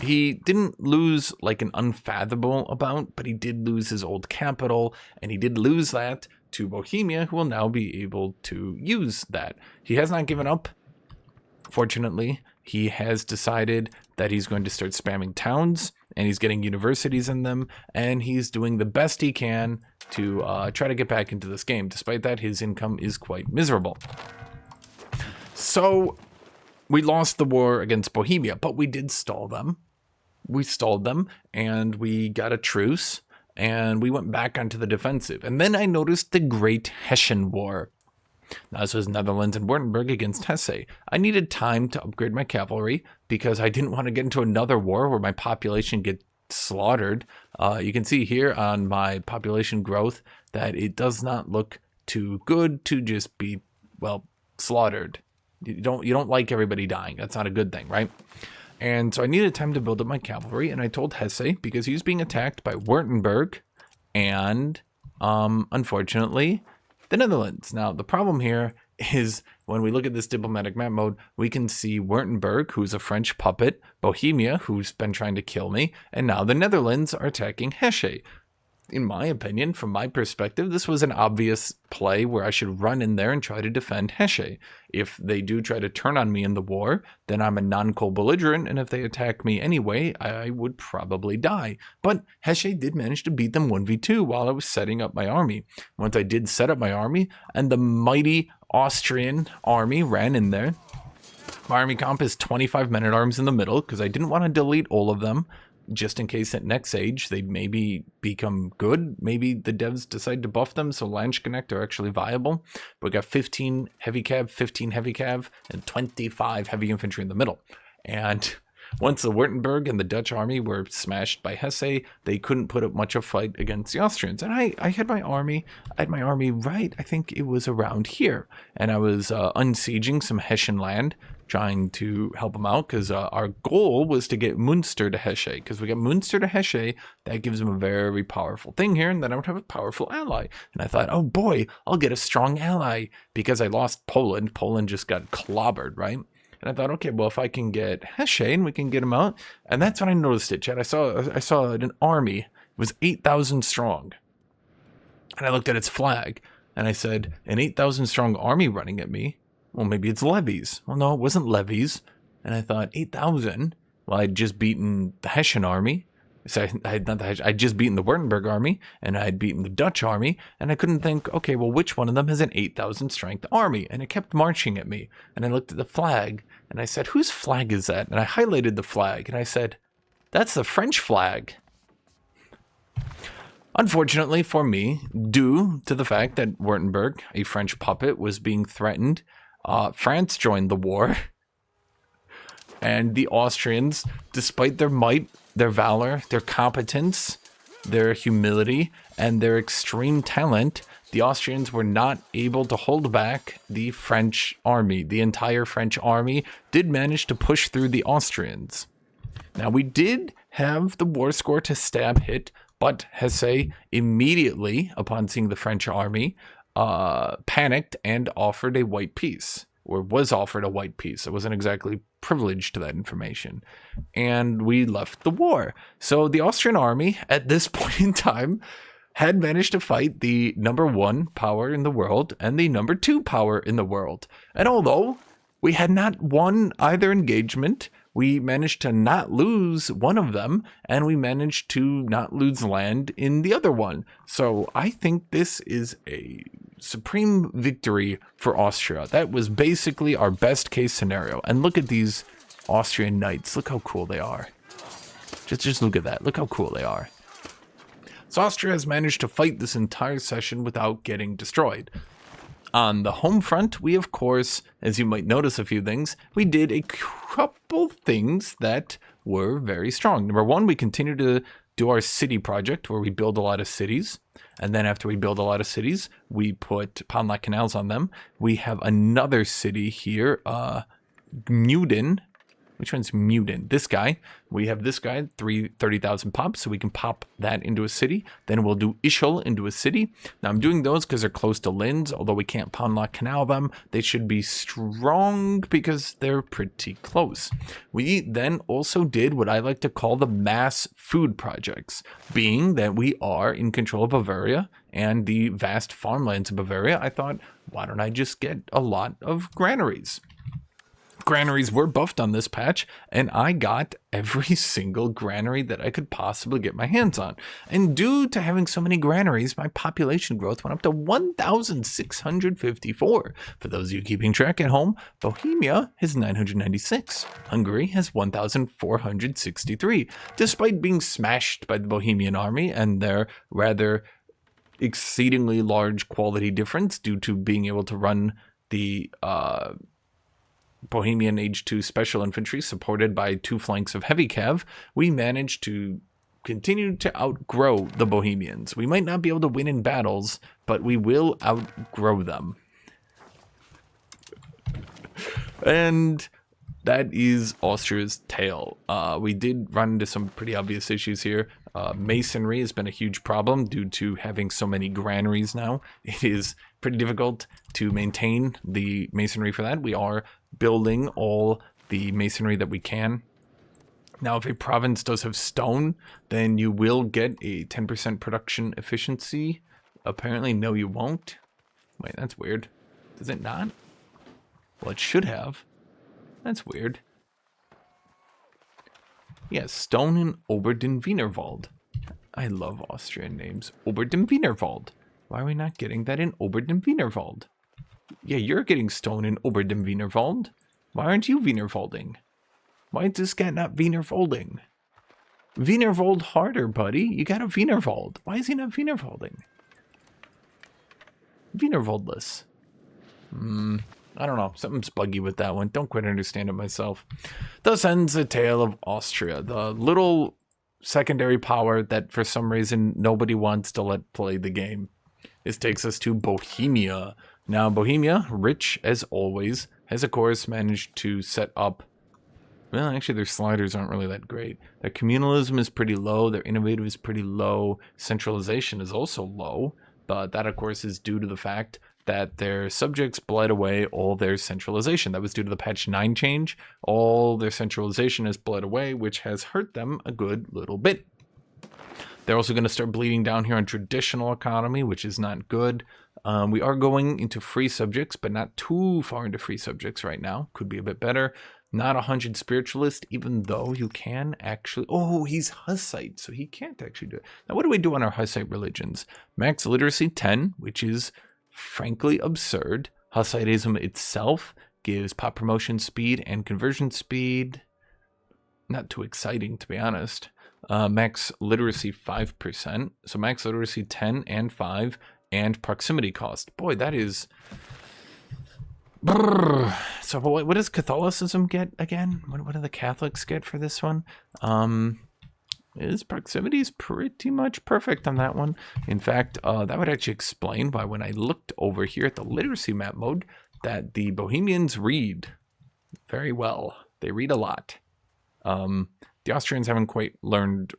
he didn't lose like an unfathomable amount, but he did lose his old capital, and he did lose that to Bohemia, who will now be able to use that. He has not given up, fortunately. He has decided that he's going to start spamming towns, and he's getting universities in them, and he's doing the best he can to try to get back into this game. Despite that, his income is quite miserable. So we lost the war against Bohemia, but we did stall them. We stalled them, and we got a truce, and we went back onto the defensive. And then I noticed the Great Hessian War. Now, this was Netherlands and Wartenberg against Hesse. I needed time to upgrade my cavalry because I didn't want to get into another war where my population gets slaughtered. You can see here on my population growth that it does not look too good to just be, well, slaughtered. You don't like everybody dying. That's not a good thing, right? And so I needed time to build up my cavalry, and I told Hesse, because he was being attacked by Wartenberg and, unfortunately, the Netherlands. Now, the problem here is when we look at this diplomatic map mode, we can see Wartenberg, who's a French puppet, Bohemia, who's been trying to kill me, and now the Netherlands are attacking Hesse. In my opinion, from my perspective, this was an obvious play where I should run in there and try to defend Hesse. If they do try to turn on me in the war, then I'm a non-co-belligerent, and if they attack me anyway, I would probably die. But Hesse did manage to beat them 1v2 while I was setting up my army. Once I did set up my army, and the mighty Austrian army ran in there. My army comp is 25 men-at-arms in the middle, because I didn't want to delete all of them, just in case at next age they maybe become good. Maybe the devs decide to buff them so Landsknecht are actually viable. But we got 15 heavy cav, 15 heavy cav, and 25 heavy infantry in the middle. And once the Württemberg and the Dutch army were smashed by Hesse, they couldn't put up much of a fight against the Austrians. And I had my army right, I think it was around here. And I was unsieging some Hessian land trying to help them out because our goal was to get Munster to Hesse. Because we got Munster to Hesse, that gives them a very powerful thing here, and then I would have a powerful ally. And I thought, oh boy, I'll get a strong ally because I lost Poland. Poland just got clobbered, right? And I thought, okay, well, if I can get Hesse and we can get him out, and that's when I noticed it, Chad. I saw an army. It was 8,000 strong, and I looked at its flag, and I said, an 8,000 strong army running at me. Well, maybe it's levies. Well, no, it wasn't levies. And I thought, 8,000? Well, I'd just beaten the Hessian army. So I'd just beaten the Wartenberg army, and I'd beaten the Dutch army, and I couldn't think, okay, well, which one of them has an 8,000 strength army? And it kept marching at me. And I looked at the flag, and I said, whose flag is that? And I highlighted the flag, and I said, that's the French flag. Unfortunately for me, due to the fact that Wartenberg, a French puppet, was being threatened, France joined the war, and the Austrians, despite their might, their valor, their competence, their humility, and their extreme talent, the Austrians were not able to hold back the French army. The entire French army did manage to push through the Austrians. Now, we did have the war score to stab hit, but Hesse immediately, upon seeing the French army, panicked and offered a white peace, or was offered a white peace. I wasn't exactly privileged to that information. And we left the war. So the Austrian army, at this point in time, had managed to fight the #1 power in the world and the #2 power in the world. And although we had not won either engagement, we managed to not lose one of them, and we managed to not lose land in the other one. So I think this is a supreme victory for Austria. That was basically our best case scenario. And look at these Austrian knights. Look how cool they are. Just look at that. Look how cool they are. So Austria has managed to fight this entire session without getting destroyed. On the home front, we, of course, as you might notice a few things, we did a couple things that were very strong. Number one, we continue to do our city project where we build a lot of cities. And then after we build a lot of cities, we put Panlak canals on them. We have another city here, Muden. Which one's Muden? This guy. We have this guy, 30,000 pops, so we can pop that into a city. Then we'll do Ischl into a city. Now I'm doing those because they're close to Linz, although we can't Panlak canal them. They should be strong because they're pretty close. We then also did what I like to call the mass food projects, being that we are in control of Bavaria and the vast farmlands of Bavaria. I thought, why don't I just get a lot of granaries? Granaries were buffed on this patch, and I got every single granary that I could possibly get my hands on. And due to having so many granaries, my population growth went up to 1,654. For those of you keeping track at home, Bohemia has 996. Hungary has 1,463. Despite being smashed by the Bohemian army and their rather exceedingly large quality difference due to being able to run the Bohemian Age 2 special infantry supported by 2 flanks of heavy cav, we managed to continue to outgrow the Bohemians. We might not be able to win in battles, but we will outgrow them. And that is Austria's tale. We did run into some pretty obvious issues here. Masonry has been a huge problem due to having so many granaries now. It is pretty difficult to maintain the masonry for that. We are building all the masonry that we can. Now, if a province does have stone, then you will get a 10% production efficiency. Apparently, no, you won't. Wait, that's weird. Does it not? Well, it should have. That's weird. Yeah, stone in Oberden-Wienerwald. I love Austrian names. Oberden-Wienerwald. Why are we not getting that in Oberden-Wienerwald? Yeah, you're getting stone in Oberden-Wienerwald. Why aren't you Wienerwalding? Why is this guy not Wienerwalding? Wienerwald harder, buddy. You got a Wienerwald. Why is he not Wienerwalding? Wienerwaldless. I don't know. Something's buggy with that one. Don't quite understand it myself. Thus ends the tale of Austria, the little secondary power that for some reason nobody wants to let play the game. This takes us to Bohemia. Now, Bohemia, rich as always, has, of course, managed to set up... Well, actually, their sliders aren't really that great. Their communalism is pretty low. Their innovative is pretty low. Centralization is also low. But that, of course, is due to the fact that their subjects bled away all their centralization. That was due to the patch 9 change. All their centralization has bled away, which has hurt them a good little bit. They're also going to start bleeding down here on traditional economy, which is not good. We are going into free subjects, but not too far into free subjects right now. Could be a bit better. Not 100 spiritualist, even though you can actually... Oh, he's Hussite, so he can't actually do it. Now, what do we do on our Hussite religions? Max literacy 10, which is frankly absurd. Hussitism itself gives pop promotion speed and conversion speed. Not too exciting, to be honest. Max literacy 5%. So max literacy 10 and 5 and proximity cost. Boy, that is... Brrr. So what does Catholicism get again? What do the Catholics get for this one? His proximity is pretty much perfect on that one. In fact, that would actually explain why when I looked over here at the literacy map mode, that the Bohemians read very well. They read a lot. The Austrians haven't quite learned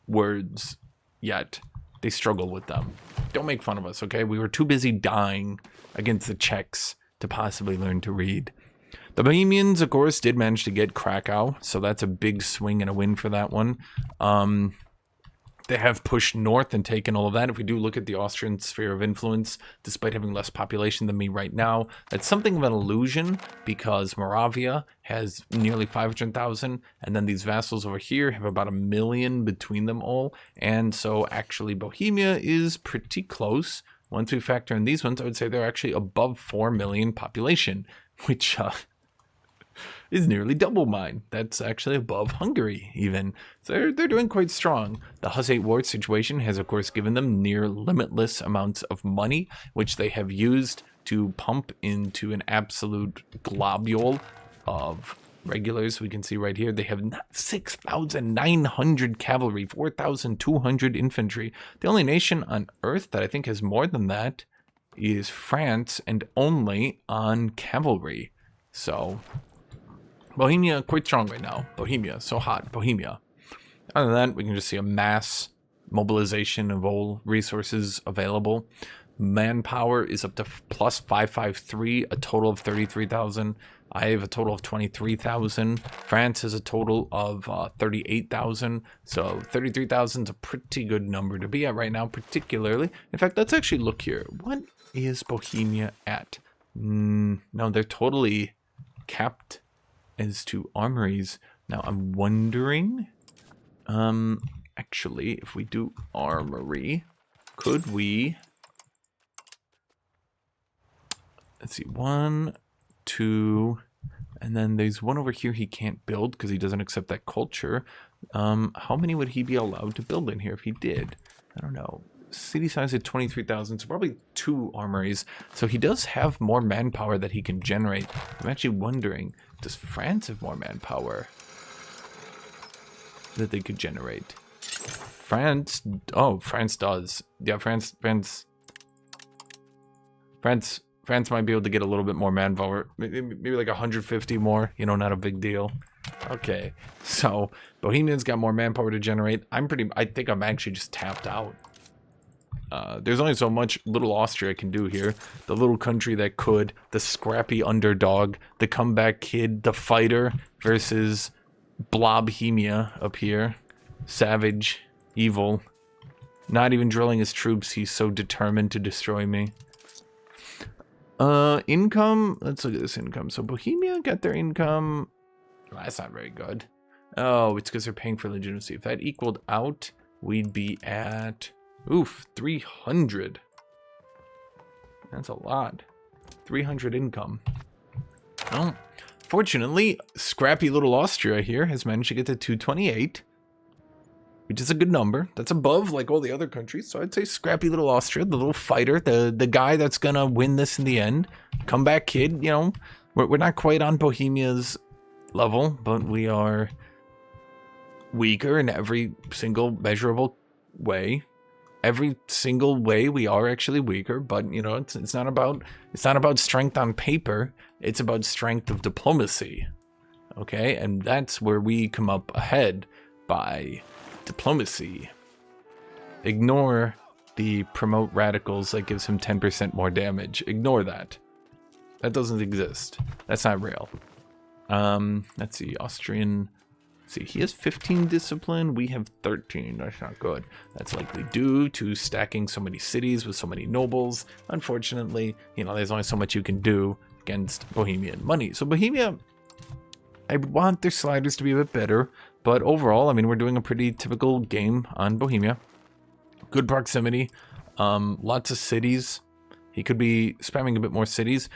words yet. They struggle with them. Don't make fun of us, okay? We were too busy dying against the Czechs to possibly learn to read. The Bohemians, of course, did manage to get Krakow, so that's a big swing and a win for that one. They have pushed north and taken all of that. If we do look at the Austrian sphere of influence, despite having less population than me right now, that's something of an illusion because Moravia has nearly 500,000, and then these vassals over here have about 1 million between them all. And so actually Bohemia is pretty close. Once we factor in these ones, I would say they're actually above 4 million population, which is nearly double mine. That's actually above Hungary even. So they're doing quite strong. The Hussite war situation has of course given them near limitless amounts of money, which they have used to pump into an absolute globule of regulars. We can see right here they have 6,900 cavalry, 4,200 infantry. The only nation on earth that I think has more than that is France, and only on cavalry. So Bohemia quite strong right now. Bohemia, so hot. Bohemia. Other than that, we can just see a mass mobilization of all resources available. Manpower is up to plus 553, a total of 33,000. I have a total of 23,000. France has a total of 38,000. So 33,000 is a pretty good number to be at right now, particularly. In fact, let's actually look here. What is Bohemia at? No, they're totally capped as to armories. Now I'm wondering, actually, if we do armory, could we, let's see, 1, 2, and then there's one over here he can't build because he doesn't accept that culture. How many would he be allowed to build in here if he did? I don't know. City size at 23,000, so probably 2 armories. So he does have more manpower that he can generate. I'm actually wondering, does France have more manpower that they could generate? France, oh, France does. Yeah, France might be able to get a little bit more manpower. Maybe like 150 more, you know, not a big deal. Okay, so Bohemians got more manpower to generate. I think I'm actually just tapped out. There's only so much little Austria can do here. The little country that could, the scrappy underdog, the comeback kid, the fighter versus Blobhemia up here. Savage, evil, not even drilling his troops. He's so determined to destroy me. Income, let's look at this income. So Bohemia got their income. Well, that's not very good. Oh, it's because they're paying for legitimacy. If that equaled out, we'd be at... Oof, 300. That's a lot. 300 income. Well, fortunately, scrappy little Austria here has managed to get to 228, which is a good number. That's above like all the other countries. So I'd say scrappy little Austria, the little fighter, the guy that's gonna win this in the end. Comeback kid, you know. We're not quite on Bohemia's level, but we are weaker in every single measurable way. every single way we are actually weaker, but you know, it's not about strength on paper, it's about strength of diplomacy. Okay, and that's where we come up ahead by diplomacy. Ignore the promote radicals that gives him 10% more damage. Ignore that. That doesn't exist. That's not real. Let's see, Austrian. See, he has 15 discipline, we have 13. That's not good. That's likely due to stacking so many cities with so many nobles. Unfortunately, you know, there's only so much you can do against Bohemian money. So Bohemia, I want their sliders to be a bit better, but overall, I mean, we're doing a pretty typical game on Bohemia. Good proximity, lots of cities. He could be spamming a bit more cities.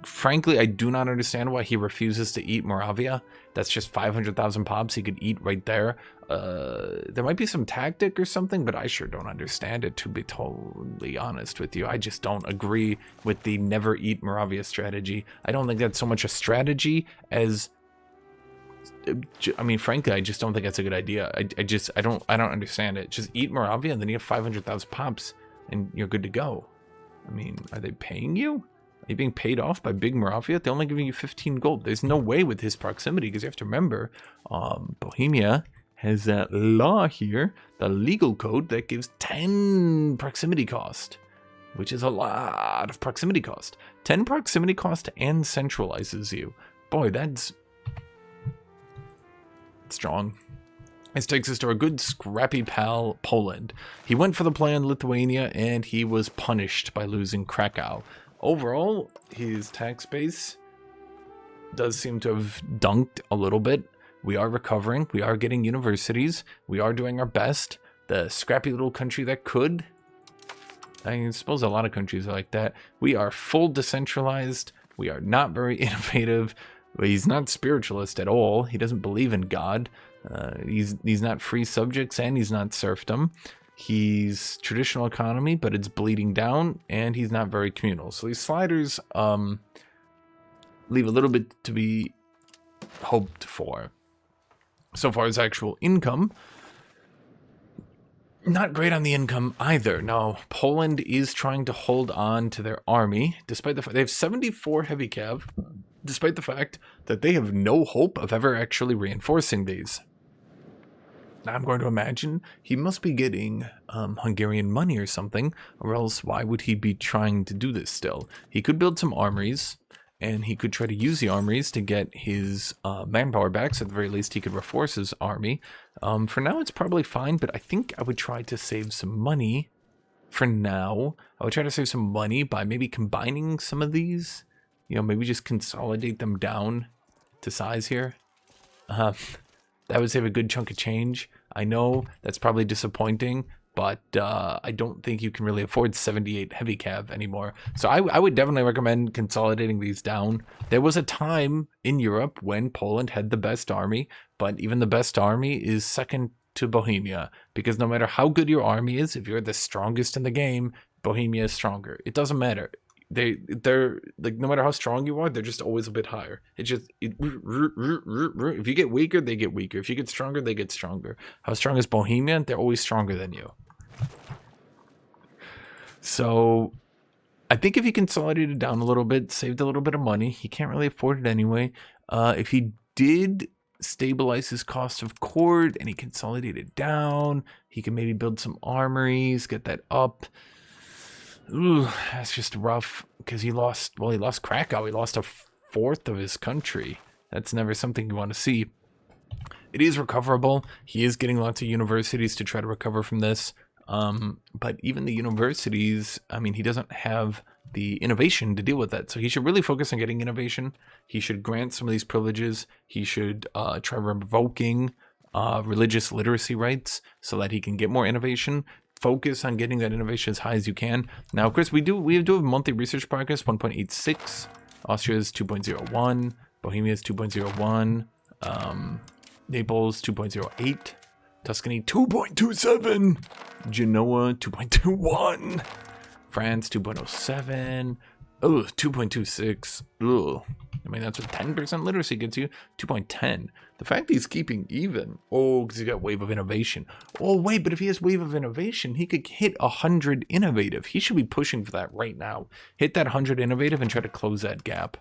Frankly, I do not understand why he refuses to eat Moravia. That's just 500,000 pops he could eat right there. There might be some tactic or something, but I sure don't understand it, to be totally honest with you. I just don't agree with the never eat Moravia strategy. I don't think that's so much a strategy as... I mean, frankly, I just don't think that's a good idea. I don't understand it. Just eat Moravia and then you have 500,000 pops and you're good to go. I mean, are they paying you? Are you being paid off by Big Moravia? They're only giving you 15 gold. There's no way with his proximity, because you have to remember, Bohemia has that law here, the legal code, that gives 10 proximity cost, which is a lot of proximity cost. 10 proximity cost and centralizes you. Boy, that's strong. This takes us to our good scrappy pal, Poland. He went for the play on Lithuania, and he was punished by losing Krakow. Overall, his tax base does seem to have dunked a little bit. We are recovering. We are getting universities. We are doing our best. The scrappy little country that could. I suppose a lot of countries are like that. We are full decentralized. We are not very innovative. He's not spiritualist at all. He doesn't believe in God. He's not free subjects, and he's not serfdom. He's traditional economy, but it's bleeding down, and he's not very communal. So these sliders leave a little bit to be hoped for. So far as actual income, not great on the income either. Now, Poland is trying to hold on to their army, despite the fact they have 74 heavy cav, despite the fact that they have no hope of ever actually reinforcing these. Now, I'm going to imagine he must be getting Hungarian money or something, or else why would he be trying to do this still? He could build some armories, and he could try to use the armories to get his manpower back, so at the very least he could reinforce his army. For now, it's probably fine, but I think I would try to save some money for now. I would try to save some money by maybe combining some of these. You know, maybe just consolidate them down to size here. That would save a good chunk of change. I know that's probably disappointing, but I don't think you can really afford 78 heavy cav anymore. So I would definitely recommend consolidating these down. There was a time in Europe when Poland had the best army, but even the best army is second to Bohemia, because no matter how good your army is, if you're the strongest in the game, Bohemia is stronger. It doesn't matter. They're like, no matter how strong you are, they're just always a bit higher. It's just if you get weaker, they get weaker. If you get stronger, they get stronger. How strong is Bohemia? They're always stronger than you. So I think if he consolidated down a little bit, saved a little bit of money, he can't really afford it anyway. If he did stabilize his cost of cord and he consolidated down, he can maybe build some armories, get that up. Ooh, that's just rough, because he lost Krakow. He lost a fourth of his country. That's never something you want to see. It is recoverable. He is getting lots of universities to try to recover from this. But even the universities, I mean, he doesn't have the innovation to deal with that. So he should really focus on getting innovation. He should grant some of these privileges. He should try revoking religious literacy rights so that he can get more innovation. Focus on getting that innovation as high as you can. Now, of course, we do have monthly research progress, 1.86. Austria is 2.01. Bohemia is 2.01. Naples 2.08. Tuscany 2.27. Genoa 2.21. France 2.07. Oh, 2.26. Ugh. I mean, that's what 10% literacy gets you. 2.10. The fact he's keeping even. Oh, because he got Wave of Innovation. Oh, wait, but if he has Wave of Innovation, he could hit 100 innovative. He should be pushing for that right now. Hit that 100 innovative and try to close that gap.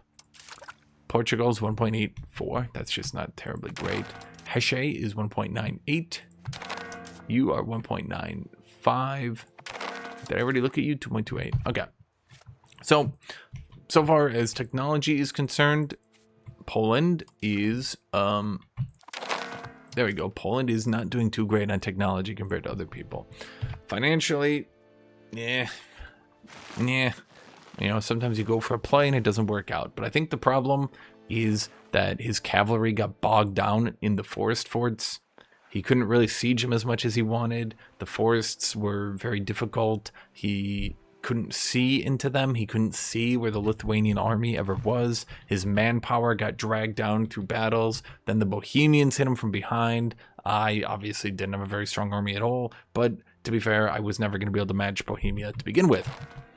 Portugal's 1.84. That's just not terribly great. Heshe is 1.98. You are 1.95. Did I already look at you? 2.28. Okay. So far as technology is concerned, Poland is, there we go. Poland is not doing too great on technology compared to other people. Financially, yeah. You know, sometimes you go for a play and it doesn't work out. But I think the problem is that his cavalry got bogged down in the forest forts. He couldn't really siege them as much as he wanted. The forests were very difficult. He couldn't see into them. He couldn't see where the Lithuanian army ever was. His manpower got dragged down through battles. Then the Bohemians hit him from behind. I obviously didn't have a very strong army at all, but to be fair, I was never going to be able to match Bohemia to begin with.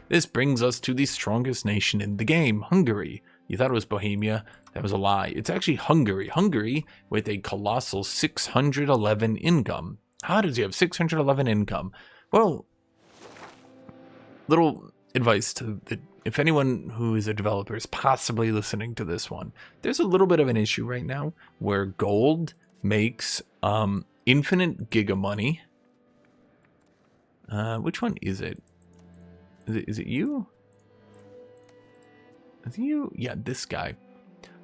This brings us to the strongest nation in the game, Hungary. You thought it was Bohemia. That was a lie. It's actually Hungary. Hungary with a colossal 611 income. How does he have 611 income? Well, little advice to if anyone who is a developer is possibly listening to this one. There's a little bit of an issue right now where gold makes infinite giga money. Which one is it? Is it you? Is it you? Yeah, this guy.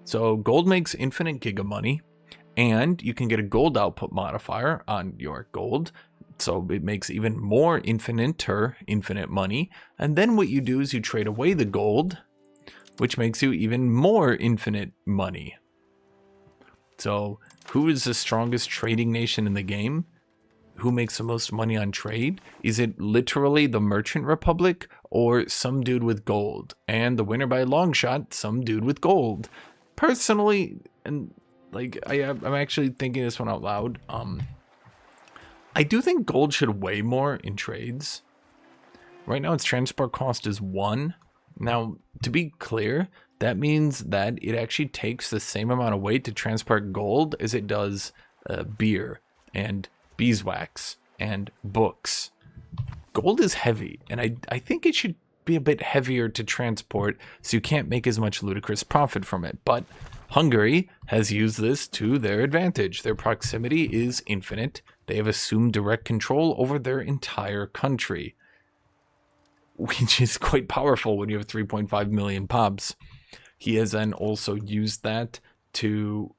So gold makes infinite giga money, and you can get a gold output modifier on your gold. So it makes even more infinite money. And then what you do is you trade away the gold, which makes you even more infinite money. So who is the strongest trading nation in the game? Who makes the most money on trade? Is it literally the Merchant Republic or some dude with gold? And the winner by a long shot, some dude with gold. Personally, and like I'm actually thinking this one out loud. I do think gold should weigh more in trades. Right now its transport cost is 1. Now, to be clear, that means that it actually takes the same amount of weight to transport gold as it does beer and beeswax and books. Gold is heavy, and I think it should be a bit heavier to transport, so you can't make as much ludicrous profit from it. But Hungary has used this to their advantage. Their proximity is infinite. They have assumed direct control over their entire country, which is quite powerful when you have 3.5 million pops. He has then also used that to,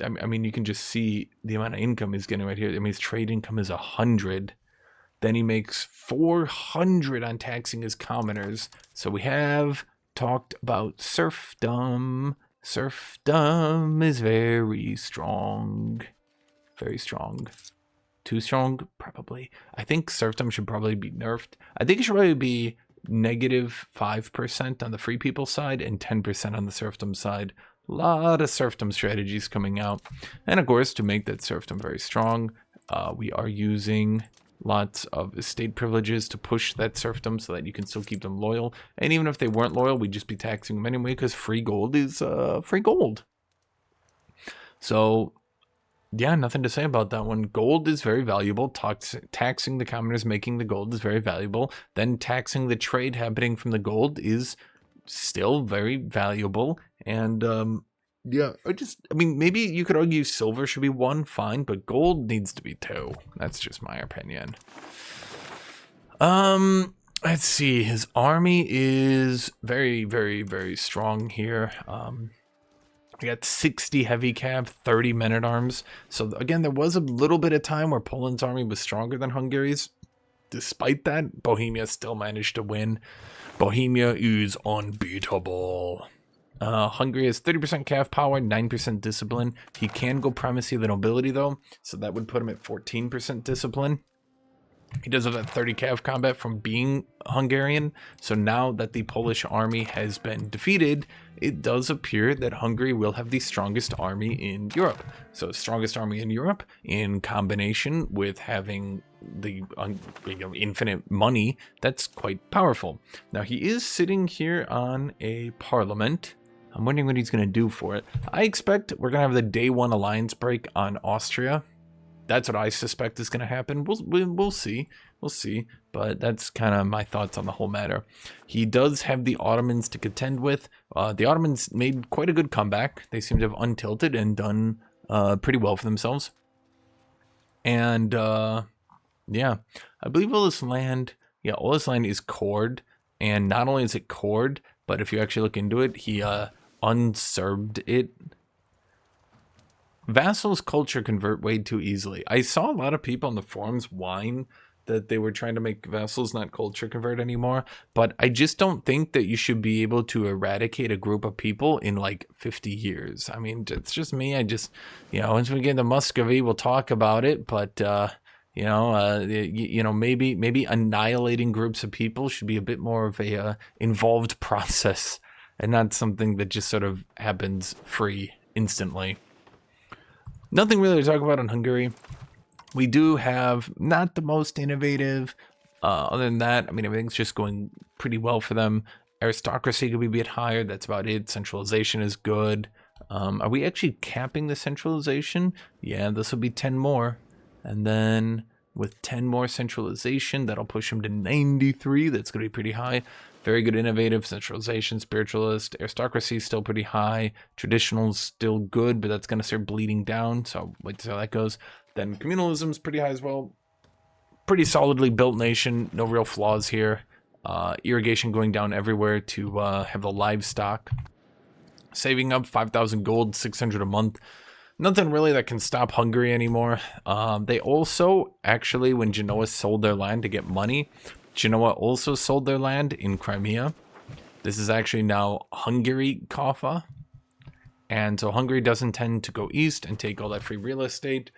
I mean, you can just see the amount of income he's getting right here. I mean, his trade income is 100. Then he makes 400 on taxing his commoners. So we have talked about serfdom. Serfdom is very strong. Very strong. Too strong? Probably. I think serfdom should probably be nerfed. I think it should probably be negative 5% on the free people side and 10% on the serfdom side. A lot of serfdom strategies coming out. And of course, to make that serfdom very strong, we are using lots of estate privileges to push that serfdom so that you can still keep them loyal. And even if they weren't loyal, we'd just be taxing them anyway because free gold is free gold. So yeah, nothing to say about that one. Gold is very valuable. Taxing the commoners making the gold is very valuable. Then taxing the trade happening from the gold is still very valuable. And yeah, I mean, maybe you could argue silver should be 1, fine, but gold needs to be 2. That's just my opinion. Let's see. His army is very, very, very strong here. I got 60 heavy cav, 30 men-at-arms. So again, there was a little bit of time where Poland's army was stronger than Hungary's. Despite that, Bohemia still managed to win. Bohemia is unbeatable. Hungary has 30% cav power, 9% discipline. He can go primacy of the nobility though, so that would put him at 14% discipline. He does have that 30 cav combat from being Hungarian. So now that the Polish army has been defeated, it does appear that Hungary will have the strongest army in Europe. So strongest army in Europe in combination with having the infinite money, that's quite powerful. Now he is sitting here on a parliament. I'm wondering what he's going to do for it. I expect we're going to have the day one alliance break on Austria. That's what I suspect is going to happen. We'll see. We'll see. But that's kind of my thoughts on the whole matter. He does have the Ottomans to contend with. The Ottomans made quite a good comeback. They seem to have untilted and done pretty well for themselves. And yeah, I believe all this land, all this land is cored. And not only is it cored, but if you actually look into it, he unserbed it. Vassals culture convert way too easily. I saw a lot of people on the forums whine that they were trying to make vassals not culture convert anymore, but I just don't think that you should be able to eradicate a group of people in like 50 years. I mean, it's just me. I just, once we get to Muscovy, we'll talk about it, but maybe annihilating groups of people should be a bit more of a involved process and not something that just sort of happens free instantly. Nothing really to talk about in Hungary. We do have not the most innovative. Other than that, I mean, everything's just going pretty well for them. Aristocracy could be a bit higher. That's about it. Centralization is good. Are we actually capping the centralization? Yeah, this will be 10 more. And then with 10 more centralization, that'll push them to 93. That's going to be pretty high. Very good innovative, centralization, spiritualist, aristocracy is still pretty high, traditional's still good, but that's going to start bleeding down, so wait to see how that goes. Then communalism's pretty high as well. Pretty solidly built nation, no real flaws here. Irrigation going down everywhere to have the livestock. Saving up 5,000 gold, 600 a month. Nothing really that can stop Hungary anymore. They also, actually, when Genoa sold their land to get money, Genoa also sold their land in Crimea. This is actually now Hungary Kaffa. And so Hungary does intend to go east and take all that free real estate.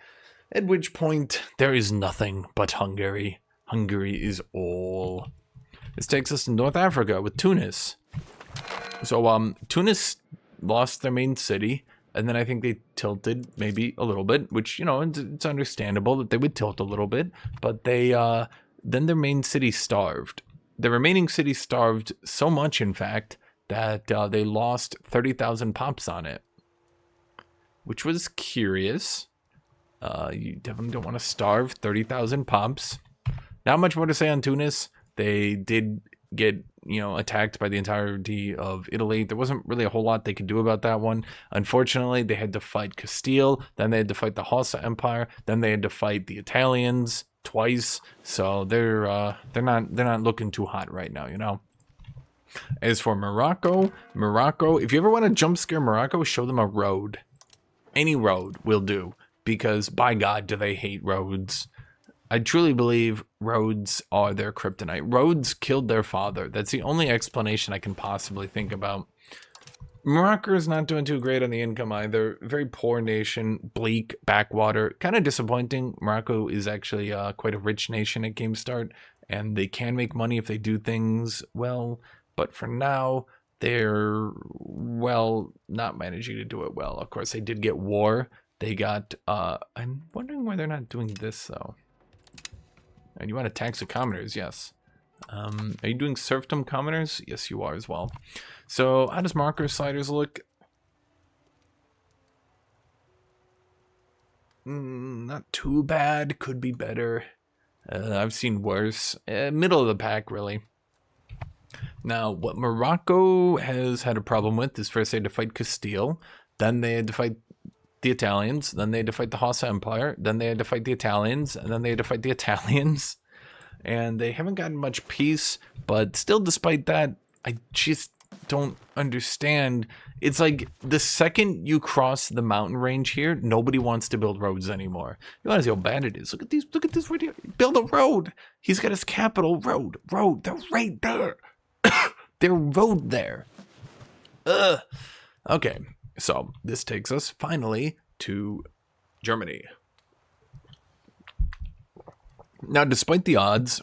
At which point, there is nothing but Hungary. Hungary is all. This takes us to North Africa with Tunis. So Tunis lost their main city. And then I think they tilted maybe a little bit. Which, it's understandable that they would tilt a little bit. But they... then their main city starved. The remaining city starved so much, in fact, that they lost 30,000 pops on it. Which was curious. You definitely don't want to starve 30,000 pops. Not much more to say on Tunis. They did get, attacked by the entirety of Italy. There wasn't really a whole lot they could do about that one. Unfortunately, they had to fight Castile. Then they had to fight the Hausa Empire. Then they had to fight the Italians twice, so they're not looking too hot right now. As for Morocco, if you ever want to jump scare Morocco, show them a road. Any road will do, because by God do they hate roads. I truly believe roads are their kryptonite. Roads killed their father. That's the only explanation I can possibly think about. Morocco is not doing too great on the income either. Very poor nation, bleak, backwater, kind of disappointing. Morocco is actually quite a rich nation at game start, and they can make money if they do things well. But for now, they're, not managing to do it well. Of course, they did get war. They got, I'm wondering why they're not doing this, though. And you want to tax the commoners, yes. Are you doing serfdom commoners? Yes, you are as well. So how does marker sliders look? Not too bad. Could be better. I've seen worse. Middle of the pack, really. Now, what Morocco has had a problem with is first they had to fight Castile. Then they had to fight the Italians. Then they had to fight the Hausa Empire. Then they had to fight the Italians. And then they had to fight the Italians. And they haven't gotten much peace. But still, despite that, I just don't understand. It's like the second you cross the mountain range here, nobody wants to build roads anymore. You want to see how bad it is. Look at this right here. Build a road. He's got his capital road. They're right there. They're road there. Ugh. Okay, so this takes us finally to Germany. Now, despite the odds,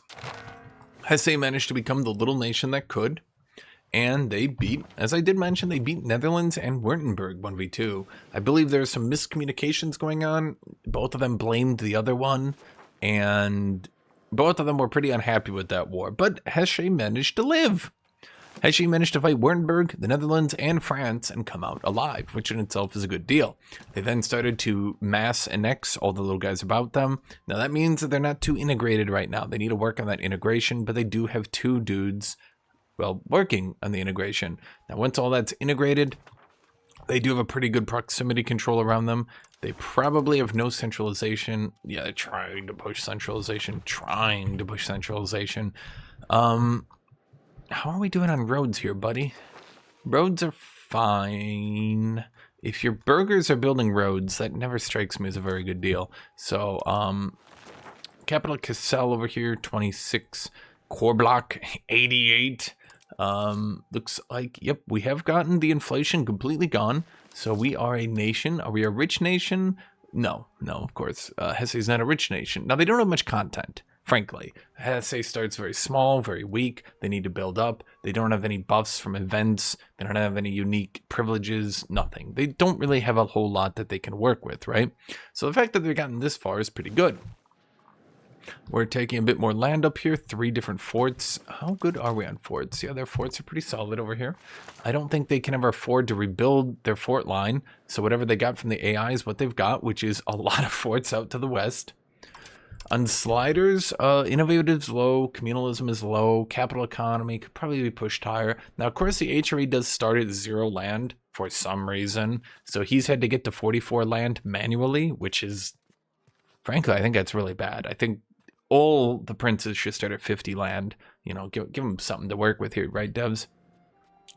Hesse managed to become the little nation that could, and they beat, as I did mention, they beat Netherlands and Wartenberg 1v2. I believe there's some miscommunications going on. Both of them blamed the other one, and both of them were pretty unhappy with that war, but Hesse managed to live. Hesse managed to fight Wartenberg, the Netherlands, and France and come out alive, which in itself is a good deal. They then started to mass annex all the little guys about them. Now that means that they're not too integrated right now. They need to work on that integration, but they do have two dudes, well, working on the integration. Now once all that's integrated, they do have a pretty good proximity control around them. They probably have no centralization. Yeah, they're trying to push centralization. How are we doing on roads here, buddy? Roads are fine. If your burgers are building roads, that never strikes me as a very good deal. So, Capital Cassel over here, 26. Core block, 88. Looks like, yep, we have gotten the inflation completely gone. So we are a nation. Are we a rich nation? No, of course. Hesse is not a rich nation. Now, they don't have much content. Frankly, Hesse starts very small, very weak. They need to build up. They don't have any buffs from events. They don't have any unique privileges, nothing. They don't really have a whole lot that they can work with, right? So the fact that they've gotten this far is pretty good. We're taking a bit more land up here, 3 different forts. How good are we on forts? Yeah, their forts are pretty solid over here. I don't think they can ever afford to rebuild their fort line. So whatever they got from the AI is what they've got, which is a lot of forts out to the west. On sliders, innovative is low, communalism is low, capital economy could probably be pushed higher. Now, of course, the HRE does start at 0 land for some reason. So he's had to get to 44 land manually, which is, frankly, I think that's really bad. I think all the princes should start at 50 land. You know, give them something to work with here, right, devs?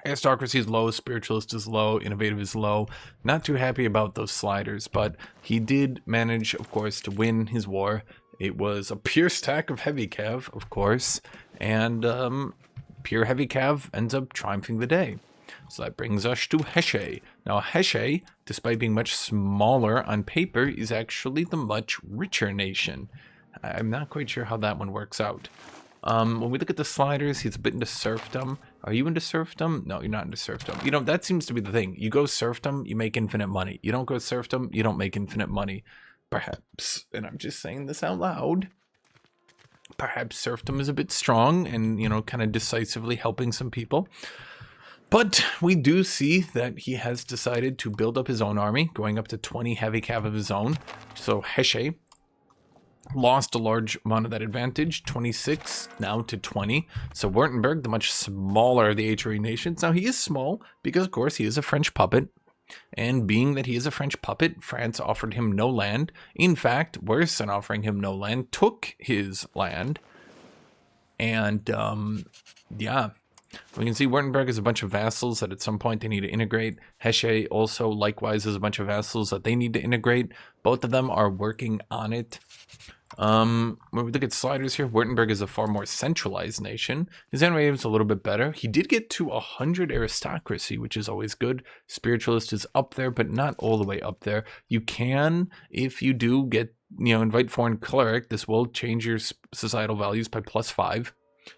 Aristocracy is low, spiritualist is low, innovative is low. Not too happy about those sliders, but he did manage, of course, to win his war. It was a pure stack of heavy cav, of course, and pure heavy cav ends up triumphing the day. So that brings us to Hesse. Now Hesse, despite being much smaller on paper, is actually the much richer nation. I'm not quite sure how that one works out. When we look at the sliders, he's a bit into serfdom. Are you into serfdom? No, you're not into serfdom. You know, that seems to be the thing. You go serfdom, you make infinite money. You don't go serfdom, you don't make infinite money. Perhaps, and I'm just saying this out loud, perhaps serfdom is a bit strong and, you know, kind of decisively helping some people. But we do see that he has decided to build up his own army, going up to 20 heavy cav of his own. So Hesse lost a large amount of that advantage, 26 now to 20. So Wartenberg, the much smaller of the HRE nations. Now he is small because, of course, he is a French puppet. And being that he is a French puppet, France offered him no land. In fact, worse than offering him no land, took his land. And, yeah. We can see Wartenberg has a bunch of vassals that at some point they need to integrate. Hesse also likewise has a bunch of vassals that they need to integrate. Both of them are working on it. When we look at sliders here, Wartenberg is a far more centralized nation. His innovative is a little bit better. He did get to 100 aristocracy, which is always good. Spiritualist is up there, but not all the way up there. You can, if you do get, you know, invite foreign cleric, this will change your societal values by +5.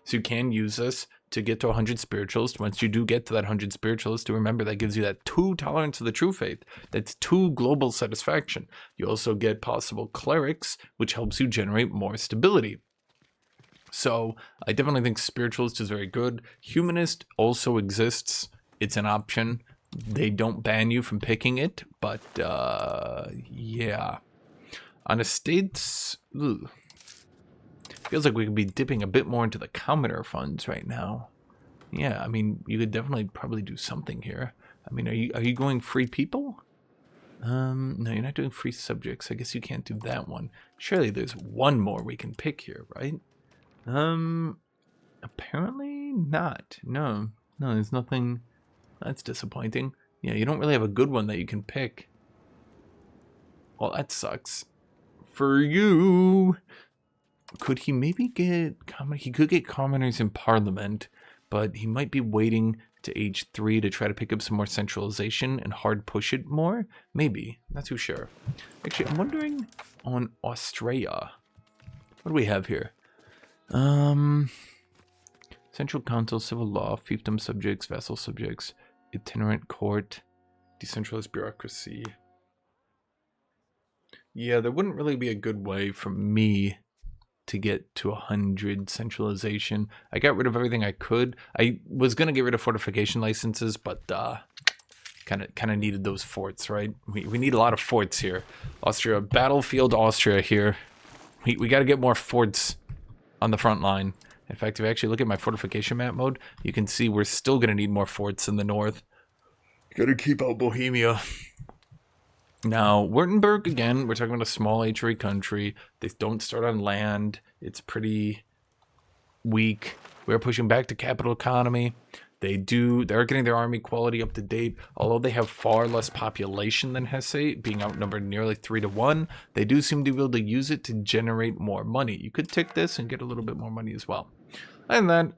So you can use this to get to 100 spiritualists. Once you do get to that 100 spiritualists, to remember that gives you that 2 tolerance of the true faith. That's 2 global satisfaction. You also get possible clerics, which helps you generate more stability. So I definitely think spiritualist is very good. Humanist also exists. It's an option. They don't ban you from picking it, but yeah. On estates, ugh. Feels like we could be dipping a bit more into the commoner funds right now. Yeah, I mean, you could definitely probably do something here. I mean, are you going free people? No, you're not doing free subjects. I guess you can't do that one. Surely there's one more we can pick here, right? Apparently not. No, there's nothing. That's disappointing. Yeah, you don't really have a good one that you can pick. Well, that sucks. For you. Could he maybe get he could get commoners in parliament, but he might be waiting to age 3 to try to pick up some more centralization and hard push it more? Maybe. Not too sure. Actually, I'm wondering on Austria. What do we have here? Central Council, Civil Law, Fiefdom Subjects, Vassal Subjects, Itinerant Court, Decentralized Bureaucracy. Yeah, there wouldn't really be a good way for me to get to 100 centralization. I got rid of everything I could. I was going to get rid of fortification licenses, but kind of needed those forts, right? We need a lot of forts here. Austria, battlefield Austria here. We got to get more forts on the front line. In fact, if you actually look at my fortification map mode, you can see we're still going to need more forts in the north. Got to keep out Bohemia. Now, Wartenberg, again, we're talking about a small HRE country. They don't start on land. It's pretty weak. We're pushing back to capital economy. They're getting their army quality up to date. Although they have far less population than Hesse, being outnumbered nearly 3-1, they do seem to be able to use it to generate more money. You could take this and get a little bit more money as well. And then,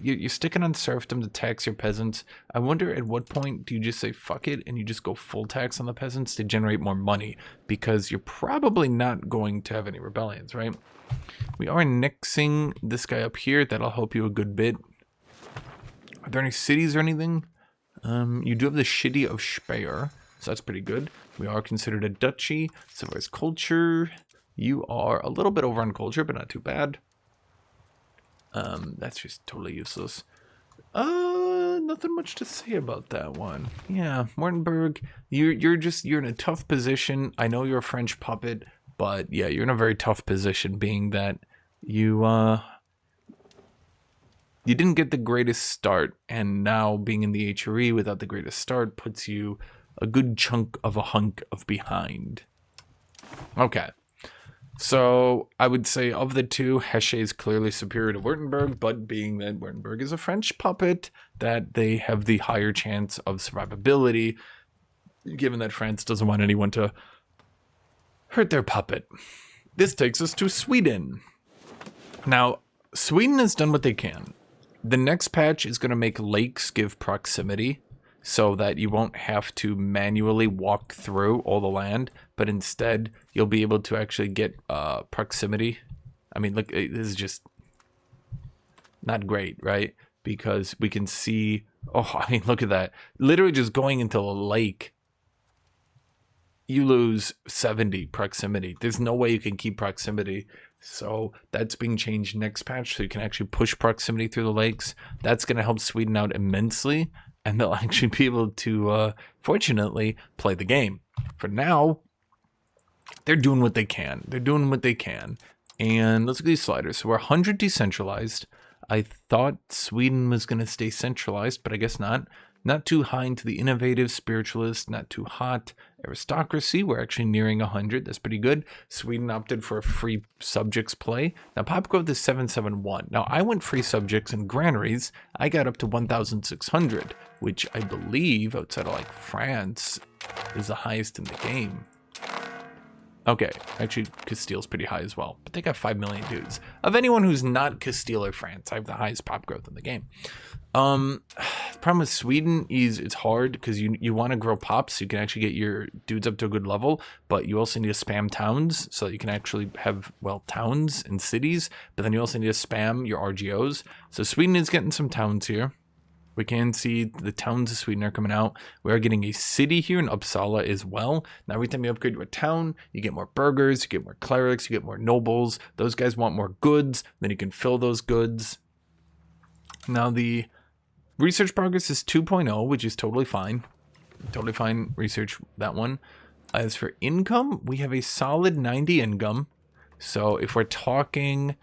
you're sticking on serfdom to tax your peasants. I wonder at what point do you just say fuck it and you just go full tax on the peasants to generate more money? Because you're probably not going to have any rebellions, right? We are annexing this guy up here. That'll help you a good bit. Are there any cities or anything? You do have the city of Speyer, so that's pretty good. We are considered a duchy. So far as culture, you are a little bit over on culture, but not too bad. That's just totally useless. Nothing much to say about that one. Yeah, Wartenberg, you're in a tough position. I know you're a French puppet, but yeah, you're in a very tough position, being that you didn't get the greatest start, and now being in the HRE without the greatest start puts you a good chunk of a hunk of behind. Okay. So I would say of the two, Hesse is clearly superior to Wartenberg, but being that Wartenberg is a French puppet, that they have the higher chance of survivability, given that France doesn't want anyone to hurt their puppet. This takes us to Sweden. Now, Sweden has done what they can. The next patch is going to make lakes give proximity, so that you won't have to manually walk through all the land, but instead you'll be able to actually get proximity. I mean, look, this is just not great, right? Because we can see, oh, I mean, look at that. Literally just going into a lake, you lose 70 proximity. There's no way you can keep proximity. So that's being changed next patch, so you can actually push proximity through the lakes. That's going to help Sweden out immensely. And they'll actually be able to, fortunately, play the game. For now, they're doing what they can. And let's look at these sliders. So we're 100 decentralized. I thought Sweden was going to stay centralized, but I guess not. Not too high into the innovative, spiritualist, not too hot. Aristocracy, we're actually nearing 100. That's pretty good. Sweden opted for a free subjects play. Now, pop growth is 771. Now, I went free subjects and granaries. I got up to 1,600, which I believe, outside of like France, is the highest in the game. Okay, actually, Castile's pretty high as well, but they got 5 million dudes. Of anyone who's not Castile or France, I have the highest pop growth in the game. The problem with Sweden is it's hard because you want to grow pops so you can actually get your dudes up to a good level, but you also need to spam towns so that you can actually have, well, towns and cities, but then you also need to spam your RGOs. So Sweden is getting some towns here. We can see the towns of Sweden are coming out. We are getting a city here in Uppsala as well. Now, every time you upgrade to a town, you get more burghers, you get more clerics, you get more nobles. Those guys want more goods. Then you can fill those goods. Now, the research progress is 2.0, which is totally fine. Totally fine research, that one. As for income, we have a solid 90 income. So if we're talking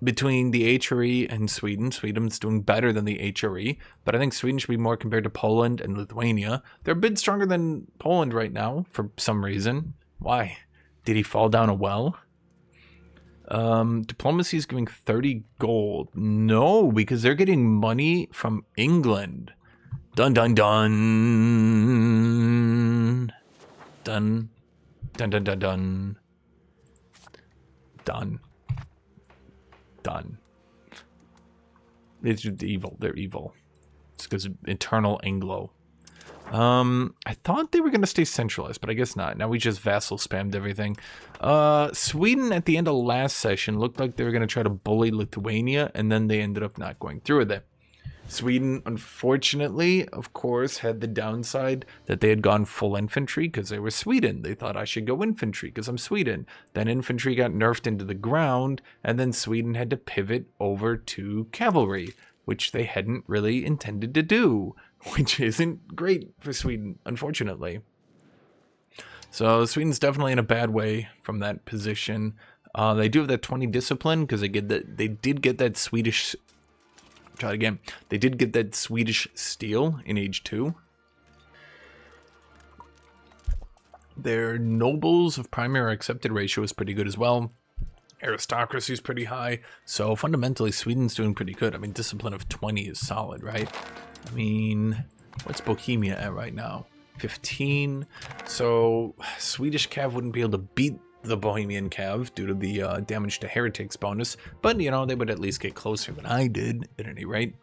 between the HRE and Sweden, Sweden's doing better than the HRE, but I think Sweden should be more compared to Poland and Lithuania. They're a bit stronger than Poland right now for some reason. Why? Did he fall down a well? Diplomacy is giving 30 gold. No, because they're getting money from England. Dun dun dun. Dun dun dun dun dun. Done. Done. It's just evil. They're evil. It's because of eternal Anglo. I thought they were going to stay centralized, but I guess not. Now we just vassal spammed everything. Sweden at the end of last session looked like they were going to try to bully Lithuania, and then they ended up not going through with it. Sweden, unfortunately, of course, had the downside that they had gone full infantry because they were Sweden. They thought I should go infantry because I'm Sweden. Then infantry got nerfed into the ground, and then Sweden had to pivot over to cavalry, which they hadn't really intended to do, which isn't great for Sweden, unfortunately. So Sweden's definitely in a bad way from that position. They do have that 20 discipline because they did get that Swedish. Try it again. They did get that Swedish steel in Age 2. Their nobles of primary accepted ratio is pretty good as well. Aristocracy is pretty high. So fundamentally, Sweden's doing pretty good. I mean, discipline of 20 is solid, right? I mean, what's Bohemia at right now? 15. So Swedish Cav wouldn't be able to beat the Bohemian Cav due to the damage to heretics bonus, but you know, they would at least get closer than I did at any rate.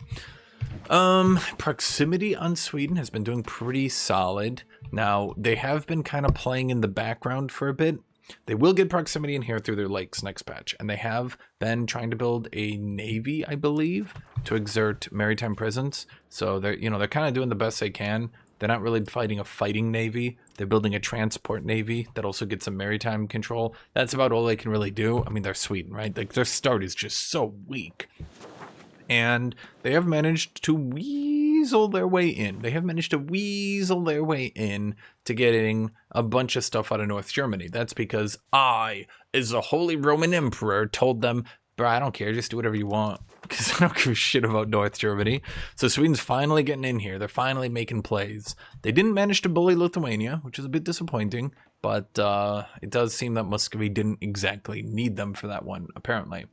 Proximity on Sweden has been doing pretty solid. Now they have been kind of playing in the background for a bit. They will get proximity in here through their lakes next patch, and they have been trying to build a navy, I believe, to exert maritime presence. So they're kind of doing the best they can. They're not really fighting a fighting navy. They're building a transport navy that also gets some maritime control. That's about all they can really do. I mean, they're Sweden, right? Like, their start is just so weak. And they have managed to weasel their way in. They have managed to weasel their way in to getting a bunch of stuff out of North Germany. That's because I, as the Holy Roman Emperor, told them, bro, I don't care, just do whatever you want, because I don't give a shit about North Germany. So Sweden's finally getting in here. They're finally making plays. They didn't manage to bully Lithuania, which is a bit disappointing, but it does seem that Muscovy didn't exactly need them for that one, apparently.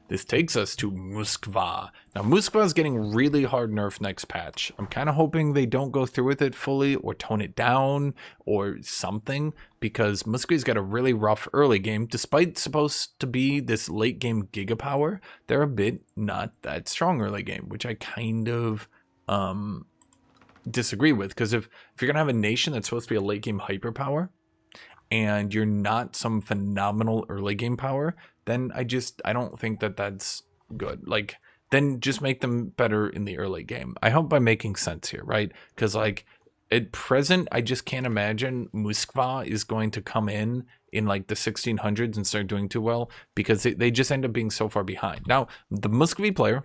This takes us to Moskva. Now, Moskva is getting really hard nerfed next patch. I'm kind of hoping they don't go through with it fully or tone it down or something, because Muscovy's got a really rough early game. Despite supposed to be this late game gigapower, they're a bit not that strong early game, which I kind of disagree with, because if you're going to have a nation that's supposed to be a late game hyperpower, and you're not some phenomenal early game power, then I don't think that that's good. Like, then just make them better in the early game. I hope I'm making sense here, right? Because, like, at present, I just can't imagine Moskva is going to come in like the 1600s and start doing too well, because they just end up being so far behind. Now, the Muscovy player,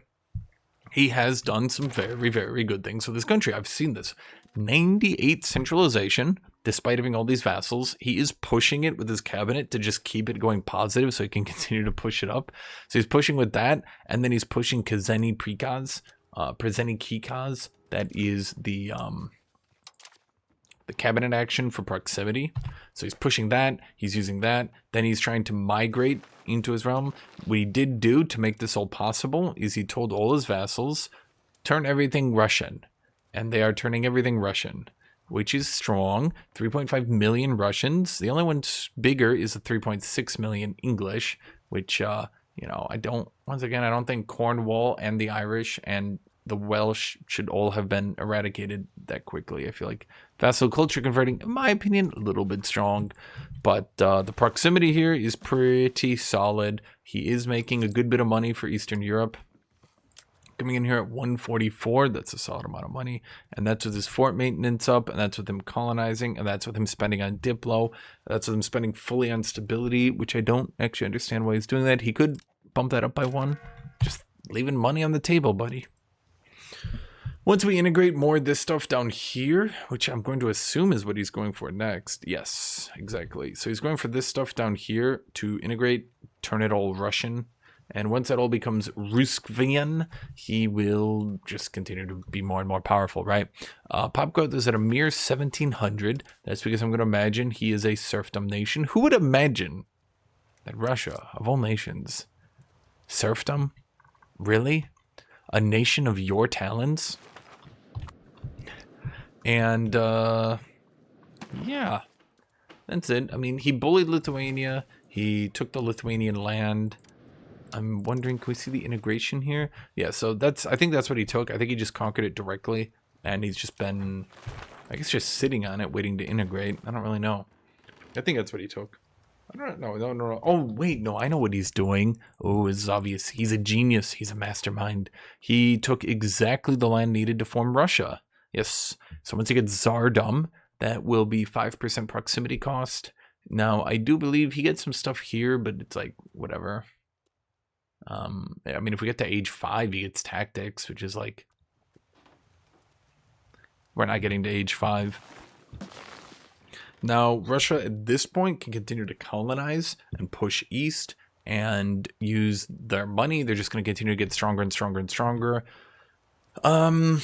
he has done some very, very good things for this country. I've seen this. 98 centralization, despite having all these vassals. He is pushing it with his cabinet to just keep it going positive so he can continue to push it up. So he's pushing with that, and then he's pushing Kazeni Prikaz, Prezeni Kikaz. That is the cabinet action for proximity. So he's pushing that, he's using that, then he's trying to migrate into his realm. What he did do to make this all possible is he told all his vassals, turn everything Russian. And they are turning everything Russian, which is strong. 3.5 million Russians. The only one bigger is the 3.6 million English, which, I don't think Cornwall and the Irish and the Welsh should all have been eradicated that quickly. I feel like vassal culture converting, in my opinion, a little bit strong. But the proximity here is pretty solid. He is making a good bit of money for Eastern Europe. Coming in here at 144, that's a solid amount of money, and that's with his fort maintenance up, and that's with him colonizing, and that's with him spending on Diplo, that's with him spending fully on stability, which I don't actually understand why he's doing that. He could bump that up by one, just leaving money on the table, buddy. Once we integrate more of this stuff down here, which I'm going to assume is what he's going for next. Yes, exactly. So he's going for this stuff down here to integrate, turn it all Russian. And once that all becomes Ruskvian, he will just continue to be more and more powerful, right? Pop growth is at a mere 1700. That's because I'm going to imagine he is a serfdom nation. Who would imagine that Russia, of all nations, serfdom? Really? A nation of your talents? And, yeah, that's it. I mean, he bullied Lithuania. He took the Lithuanian land. I'm wondering, can we see the integration here? Yeah, so I think that's what he took. I think he just conquered it directly, and he's just been I guess just sitting on it, waiting to integrate. I don't really know. I think that's what he took. I don't know. No. Oh, wait. No, I know what he's doing. Oh, it's obvious. He's a genius. He's a mastermind. He took exactly the land needed to form Russia. Yes. So once he gets Tsardom, that will be 5% proximity cost. Now, I do believe he gets some stuff here, but it's like, whatever. I mean, if we get to age 5, he gets tactics, which is like... We're not getting to age 5. Now, Russia at this point can continue to colonize and push east and use their money. They're just going to continue to get stronger and stronger and stronger. We'll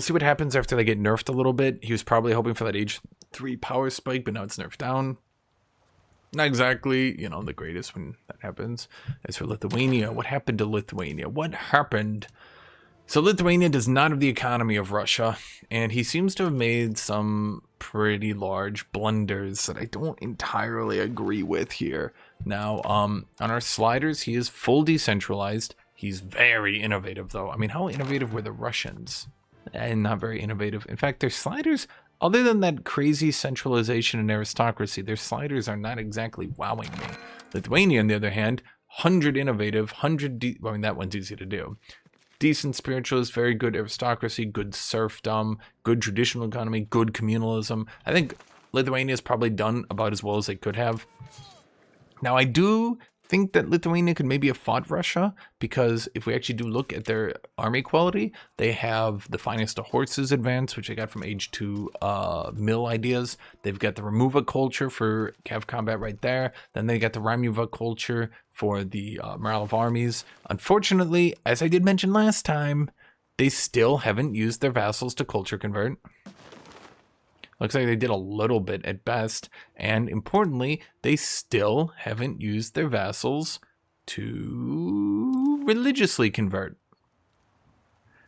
see what happens after they get nerfed a little bit. He was probably hoping for that age 3 power spike, but now it's nerfed down. Not exactly, you know, the greatest when that happens. As for Lithuania, what happened to Lithuania? What happened? So Lithuania does not have the economy of Russia, and he seems to have made some pretty large blunders that I don't entirely agree with here. Now, on our sliders, he is full decentralized. He's very innovative, though. I mean, how innovative were the Russians? And not very innovative. In fact, their sliders, other than that crazy centralization and aristocracy, their sliders are not exactly wowing me. Lithuania, on the other hand, 100 innovative, I mean, that one's easy to do. Decent spiritualist, very good aristocracy, good serfdom, good traditional economy, good communalism. I think Lithuania's probably done about as well as they could have. Now, I do think that Lithuania could maybe have fought Russia, because if we actually do look at their army quality, they have the finest of horses advance, which they got from age 2 mill ideas. They've got the removal culture for cav combat right there. Then they got the Ramuva culture for the morale of armies. Unfortunately, as I did mention last time, they still haven't used their vassals to culture convert. Looks like they did a little bit at best, and importantly, they still haven't used their vassals to religiously convert.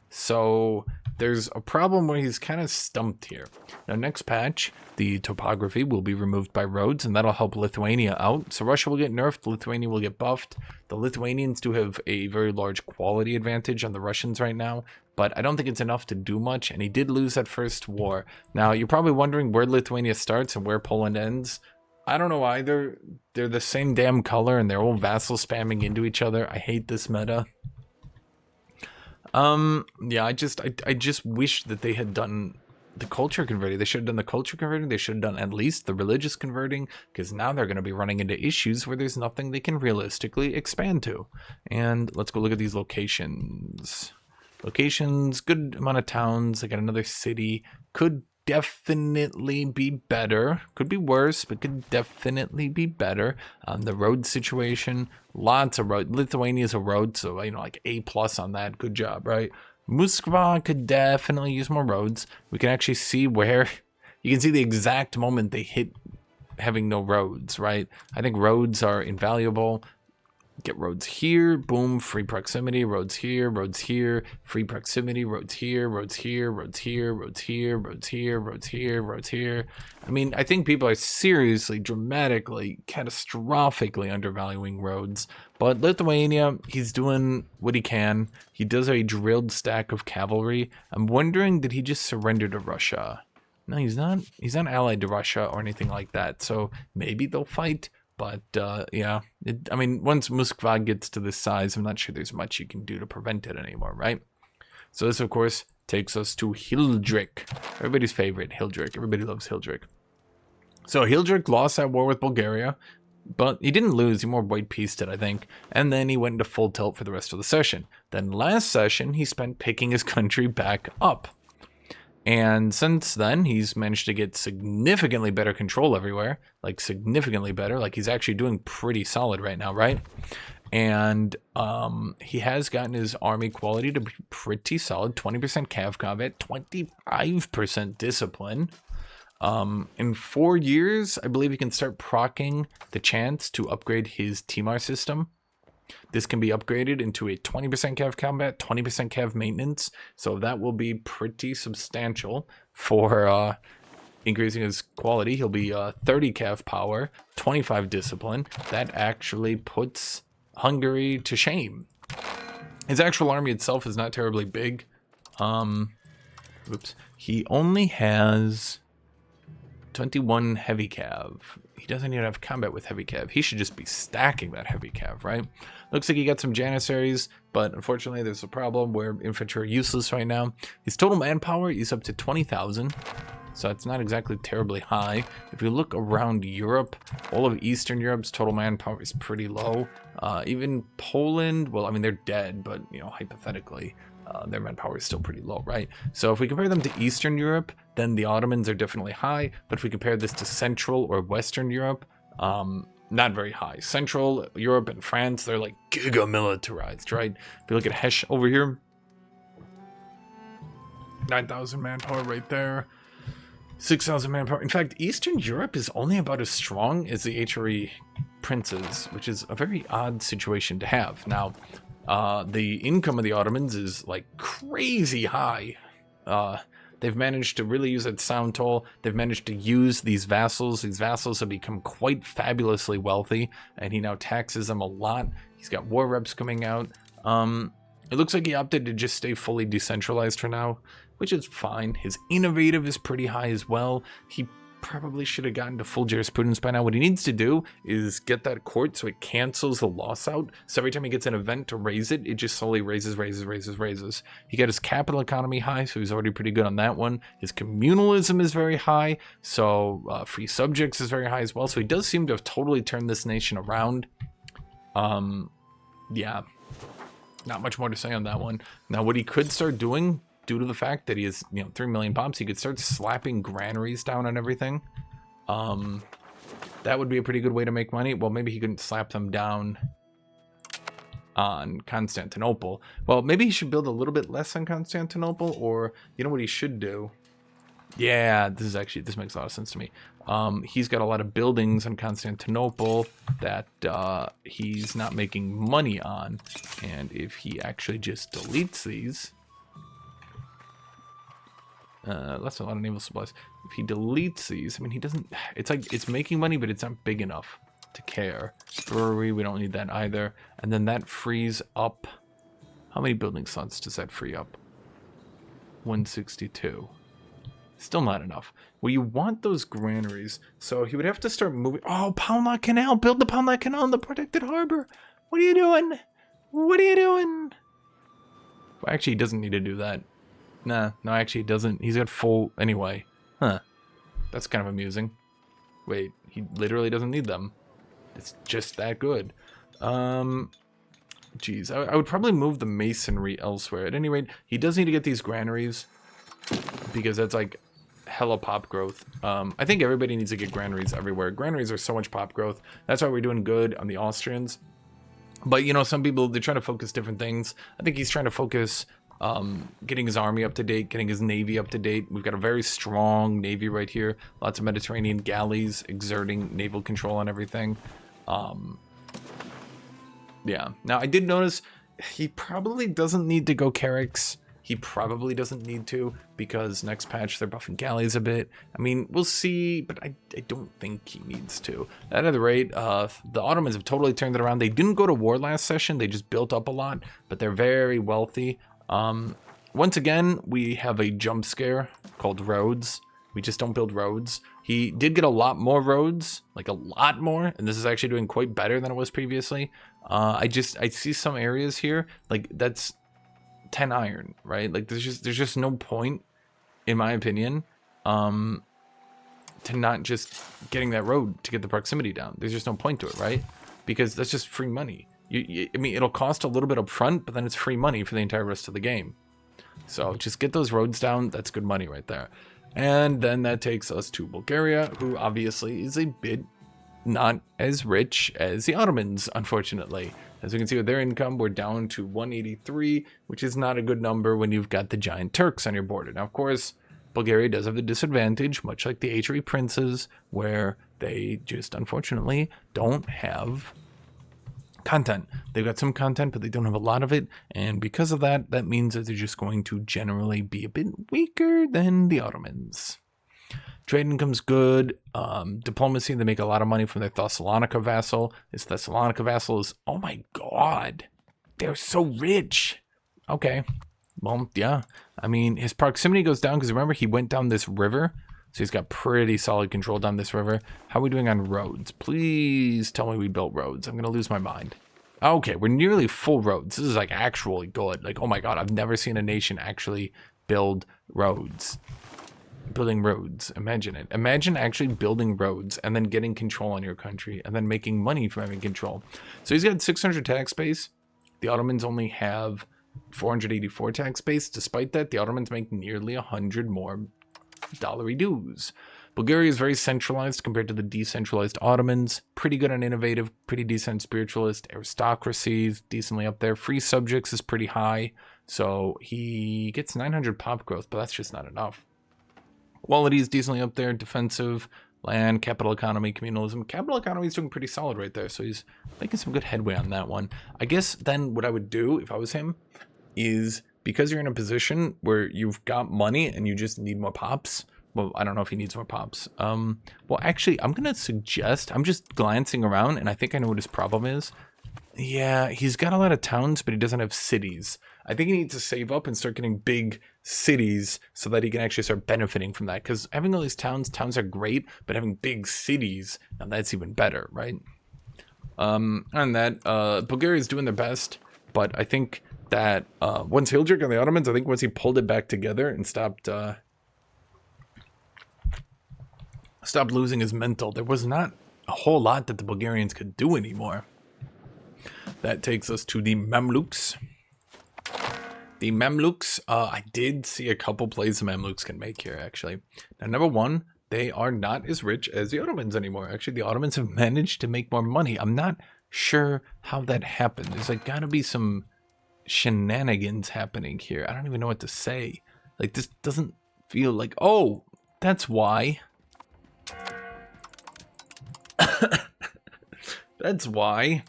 So there's a problem where he's kind of stumped here. Now, next patch, the topography will be removed by roads, and that'll help Lithuania out. So Russia will get nerfed, Lithuania will get buffed. The Lithuanians do have a very large quality advantage on the Russians right now, but I don't think it's enough to do much, and he did lose that first war. Now, you're probably wondering where Lithuania starts and where Poland ends. I don't know either. They're the same damn color, and they're all vassal spamming into each other. I hate this meta. Yeah, I just wish that they had done the culture converting. They should have done the culture converting. They should have done at least the religious converting, because now they're going to be running into issues where there's nothing they can realistically expand to. And let's go look at these locations. Locations, good amount of towns. They got another city. Could definitely be better. Could be worse, but could definitely be better. The road situation, lots of road. Lithuania's a road, so you know, like A+ on that. Good job, right? Muscovy could definitely use more roads. We can actually see where you can see the exact moment they hit having no roads, right? I think roads are invaluable. Get roads here, boom, free proximity, roads here, free proximity, roads here, roads here, roads here, roads here, roads here, roads here, roads here. I mean, I think people are seriously, dramatically, catastrophically undervaluing roads. But Lithuania, he's doing what he can. He does a drilled stack of cavalry. I'm wondering, did he just surrender to Russia? No, he's not allied to Russia or anything like that. So maybe they'll fight. But, yeah, I mean, once Muscovy gets to this size, I'm not sure there's much you can do to prevent it anymore, right? So this, of course, takes us to Hildrik. Everybody's favorite, Hildrik. Everybody loves Hildrik. So Hildrik lost that war with Bulgaria, but he didn't lose. He more white-pieced it, I think. And then he went into full tilt for the rest of the session. Then last session, he spent picking his country back up. And since then, he's managed to get significantly better control everywhere. Like, significantly better. Like, he's actually doing pretty solid right now, right? And he has gotten his army quality to be pretty solid. 20% cav combat, 25% discipline. In 4 years, I believe he can start proccing the chance to upgrade his Timar system. This can be upgraded into a 20% cav combat, 20% cav maintenance. So that will be pretty substantial for increasing his quality. He'll be 30 cav power, 25 discipline. That actually puts Hungary to shame. His actual army itself is not terribly big. oops, he only has 21 heavy cav. He doesn't even have combat with heavy cav. He should just be stacking that heavy cav, right? Looks like he got some janissaries, but unfortunately there's a problem where infantry are useless right now. His total manpower is up to 20,000, so it's not exactly terribly high. If you look around Europe, all of Eastern Europe's total manpower is pretty low. Even Poland, well, I mean, they're dead, but, you know, hypothetically, their manpower is still pretty low, right? So if we compare them to Eastern Europe, then the Ottomans are definitely high, but if we compare this to Central or Western Europe, not very high. Central Europe and France, they're like giga-militarized, right? If you look at Hesse over here, 9,000 manpower right there, 6,000 manpower. In fact, Eastern Europe is only about as strong as the HRE princes, which is a very odd situation to have. Now, the income of the Ottomans is like crazy high. They've managed to really use that sound toll. They've managed to use these vassals. These vassals have become quite fabulously wealthy, and he now taxes them a lot. He's got war reps coming out. It looks like he opted to just stay fully decentralized for now, which is fine. His innovative is pretty high as well. He probably should have gotten to full jurisprudence by now. What he needs to do is get that court so it cancels the loss out. So every time he gets an event to raise it, it just slowly raises. He got his capital economy high, so he's already pretty good on that one. His communalism is very high, so free subjects is very high as well. So he does seem to have totally turned this nation around. Yeah, not much more to say on that one. Now, what he could start doing, due to the fact that he has, 3 million pops, he could start slapping granaries down on everything. That would be a pretty good way to make money. Well, maybe he couldn't slap them down on Constantinople. Well, maybe he should build a little bit less on Constantinople, or you know what he should do? Yeah, this makes a lot of sense to me. He's got a lot of buildings in Constantinople that he's not making money on, and if he actually just deletes these, that's a lot of naval supplies. If he deletes these, I mean, he doesn't, it's like, it's making money, but it's not big enough to care. Brewery, we don't need that either. And then that frees up, how many building slots does that free up? 162. Still not enough. Well, you want those granaries, so he would have to start moving. Oh, Poundlock Canal, build the Poundlock Canal in the protected harbor. What are you doing? What are you doing? Well, actually, he doesn't need to do that. No, actually, he doesn't. He's got full anyway. Huh. That's kind of amusing. Wait, he literally doesn't need them. It's just that good. Geez, I would probably move the masonry elsewhere. At any rate, he does need to get these granaries, because that's like hella pop growth. I think everybody needs to get granaries everywhere. Granaries are so much pop growth. That's why we're doing good on the Austrians. But, some people, they're trying to focus different things. I think he's trying to focus getting his army up to date, getting his navy up to date. We've got a very strong navy right here. Lots of Mediterranean galleys exerting naval control on everything. Yeah. Now, I did notice he probably doesn't need to go Carracks. He probably doesn't need to, because next patch they're buffing galleys a bit. I mean, we'll see, but I don't think he needs to. At any rate, the Ottomans have totally turned it around. They didn't go to war last session. They just built up a lot, but they're very wealthy. Once again, we have a jump scare called roads. We just don't build roads. He did get a lot more roads, like a lot more, and this is actually doing quite better than it was previously. I see some areas here, like that's 10 iron, right? Like there's just no point, in my opinion, to not just getting that road to get the proximity down. There's just no point to it, right? Because that's just free money. I mean, it'll cost a little bit up front, but then it's free money for the entire rest of the game. So just get those roads down. That's good money right there. And then that takes us to Bulgaria, who obviously is a bit not as rich as the Ottomans, unfortunately. As you can see with their income, we're down to 183, which is not a good number when you've got the giant Turks on your border. Now, of course, Bulgaria does have the disadvantage, much like the HRE princes, where they just, unfortunately, don't have content. They've got some content, but they don't have a lot of it, and because of that, that means that they're just going to generally be a bit weaker than the Ottomans. Trade income's good. Diplomacy, they make a lot of money from their Thessalonica vassal. This Thessalonica vassal is, oh my god, they're so rich. Okay, Well, yeah. I mean, his proximity goes down because remember he went down this river. So he's got pretty solid control down this river. How are we doing on roads? Please tell me we built roads. I'm going to lose my mind. Okay, we're nearly full roads. This is like actually good. Like, oh my God, I've never seen a nation actually build roads. Building roads. Imagine it. Imagine actually building roads and then getting control on your country and then making money from having control. So he's got 600 tax base. The Ottomans only have 484 tax base. Despite that, the Ottomans make nearly 100 more dollary dues. Bulgaria is very centralized compared to the decentralized Ottomans. Pretty good on innovative, pretty decent spiritualist. Aristocracy is decently up there. Free subjects is pretty high. So he gets 900 pop growth, but that's just not enough. Quality is decently up there. Defensive, land, capital economy, communalism. Capital economy is doing pretty solid right there. So he's making some good headway on that one. I guess then what I would do if I was him is, because you're in a position where you've got money and you just need more pops. Well, I don't know if he needs more pops. Well, actually, I'm going to suggest, I'm just glancing around and I think I know what his problem is. Yeah, he's got a lot of towns, but he doesn't have cities. I think he needs to save up and start getting big cities so that he can actually start benefiting from that. Because having all these towns are great, but having big cities, now that's even better, right? And that, Bulgaria is doing their best, but I think that once Hildrik and the Ottomans, I think once he pulled it back together and stopped losing his mental, there was not a whole lot that the Bulgarians could do anymore. That takes us to the Mamluks. The Mamluks, I did see a couple plays the Mamluks can make here, actually. Now, number one, they are not as rich as the Ottomans anymore. Actually, the Ottomans have managed to make more money. I'm not sure how that happened. There's like got to be some shenanigans happening here. I don't even know what to say. Like, this doesn't feel like, oh, that's why. That's why.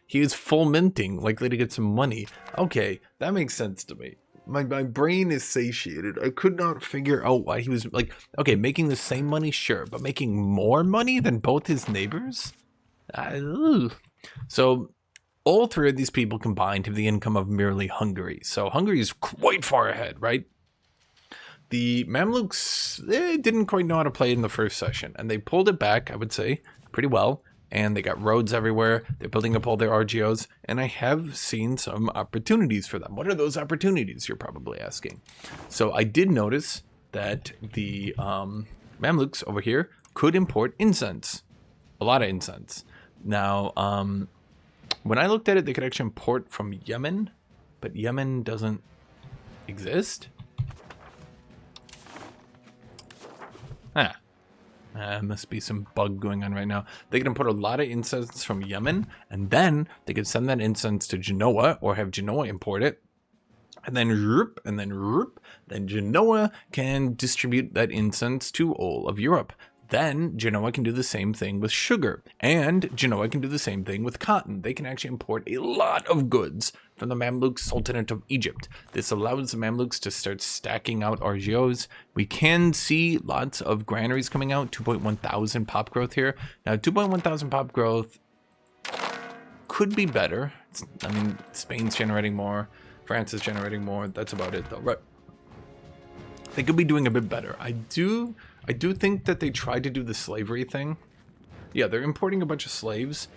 He is full minting, likely to get some money. Okay, that makes sense to me. My brain is satiated. I could not figure out why he was like, okay, making the same money, sure, but making more money than both his neighbors? So all three of these people combined have the income of merely Hungary. So Hungary is quite far ahead, right? The Mamluks, they didn't quite know how to play in the first session, and they pulled it back, I would say, pretty well. And they got roads everywhere. They're building up all their RGOs. And I have seen some opportunities for them. What are those opportunities, you're probably asking? So I did notice that the Mamluks over here could import incense. A lot of incense. Now, when I looked at it, they could actually import from Yemen. But Yemen doesn't exist. Must be some bug going on right now. They can import a lot of incense from Yemen, and then they could send that incense to Genoa, or have Genoa import it. And then Genoa can distribute that incense to all of Europe. Then Genoa can do the same thing with sugar, and Genoa can do the same thing with cotton. They can actually import a lot of goods from the Mamluk Sultanate of Egypt. This allows the Mamluks to start stacking out RGOs. We can see lots of granaries coming out, 2.1 thousand pop growth here. Now, 2.1 thousand pop growth could be better. I mean, Spain's generating more, France is generating more. That's about it, though, right? They could be doing a bit better. I do think that they tried to do the slavery thing. Yeah, they're importing a bunch of slaves.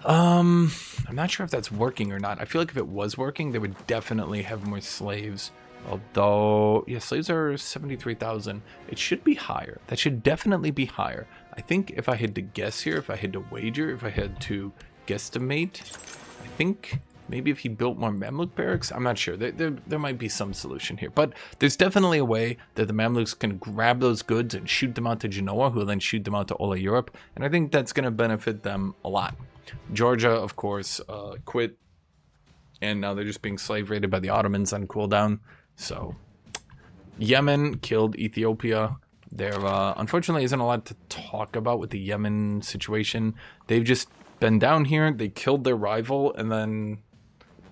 I'm not sure if that's working or not. I feel like if it was working, they would definitely have more slaves. Although, yeah, slaves are 73,000. It should be higher. That should definitely be higher. I think if I had to guess here, if I had to wager, if I had to guesstimate, I think maybe if he built more Mamluk barracks, I'm not sure. There might be some solution here. But there's definitely a way that the Mamluks can grab those goods and shoot them out to Genoa, who will then shoot them out to all of Europe. And I think that's going to benefit them a lot. Georgia, of course, quit. And now they're just being slave raided by the Ottomans on cooldown. So, Yemen killed Ethiopia. There, unfortunately, isn't a lot to talk about with the Yemen situation. They've just been down here. They killed their rival, and then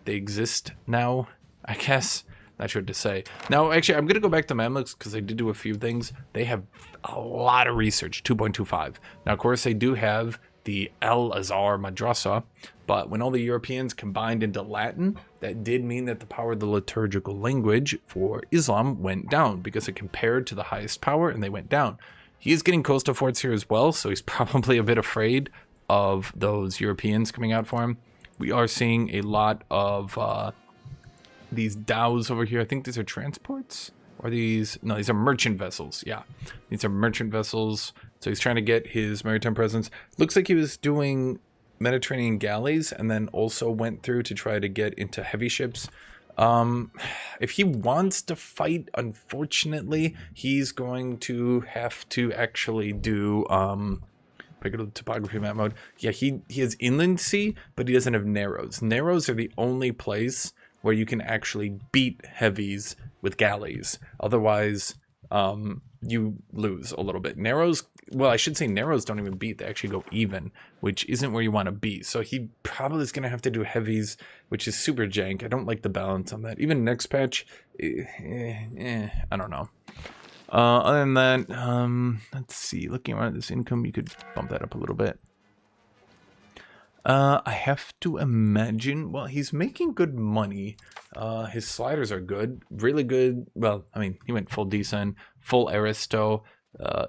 they exist now, I guess. Not sure what to say. Now, actually, I'm going to go back to Mamluks because they did do a few things. They have a lot of research, 2.25. Now, of course, they do have the El Azhar Madrasa, But when all the Europeans combined into Latin, that did mean that the power of the liturgical language for Islam went down because it compared to the highest power and they went down. He is getting coastal forts here as well, so he's probably a bit afraid of those Europeans coming out for him. We are seeing a lot of these dhows over here. I think these are transports? Or these... No, these are merchant vessels. Yeah, these are merchant vessels. So he's trying to get his maritime presence. Looks like he was doing Mediterranean galleys and then also went through to try to get into heavy ships. If he wants to fight, unfortunately, he's going to have to actually do... If I go to the topography map mode, yeah, he has inland sea, but he doesn't have narrows. Narrows are the only place where you can actually beat heavies with galleys. Otherwise, you lose a little bit. Narrows, well, I should say narrows don't even beat. They actually go even, which isn't where you want to be. So he probably is going to have to do heavies, which is super jank. I don't like the balance on that. Even next patch, I don't know. Other than that, let's see. Looking around at this income, you could bump that up a little bit. I have to imagine, well, he's making good money. His sliders are good, really good. Well, I mean, he went full decent, full aristo,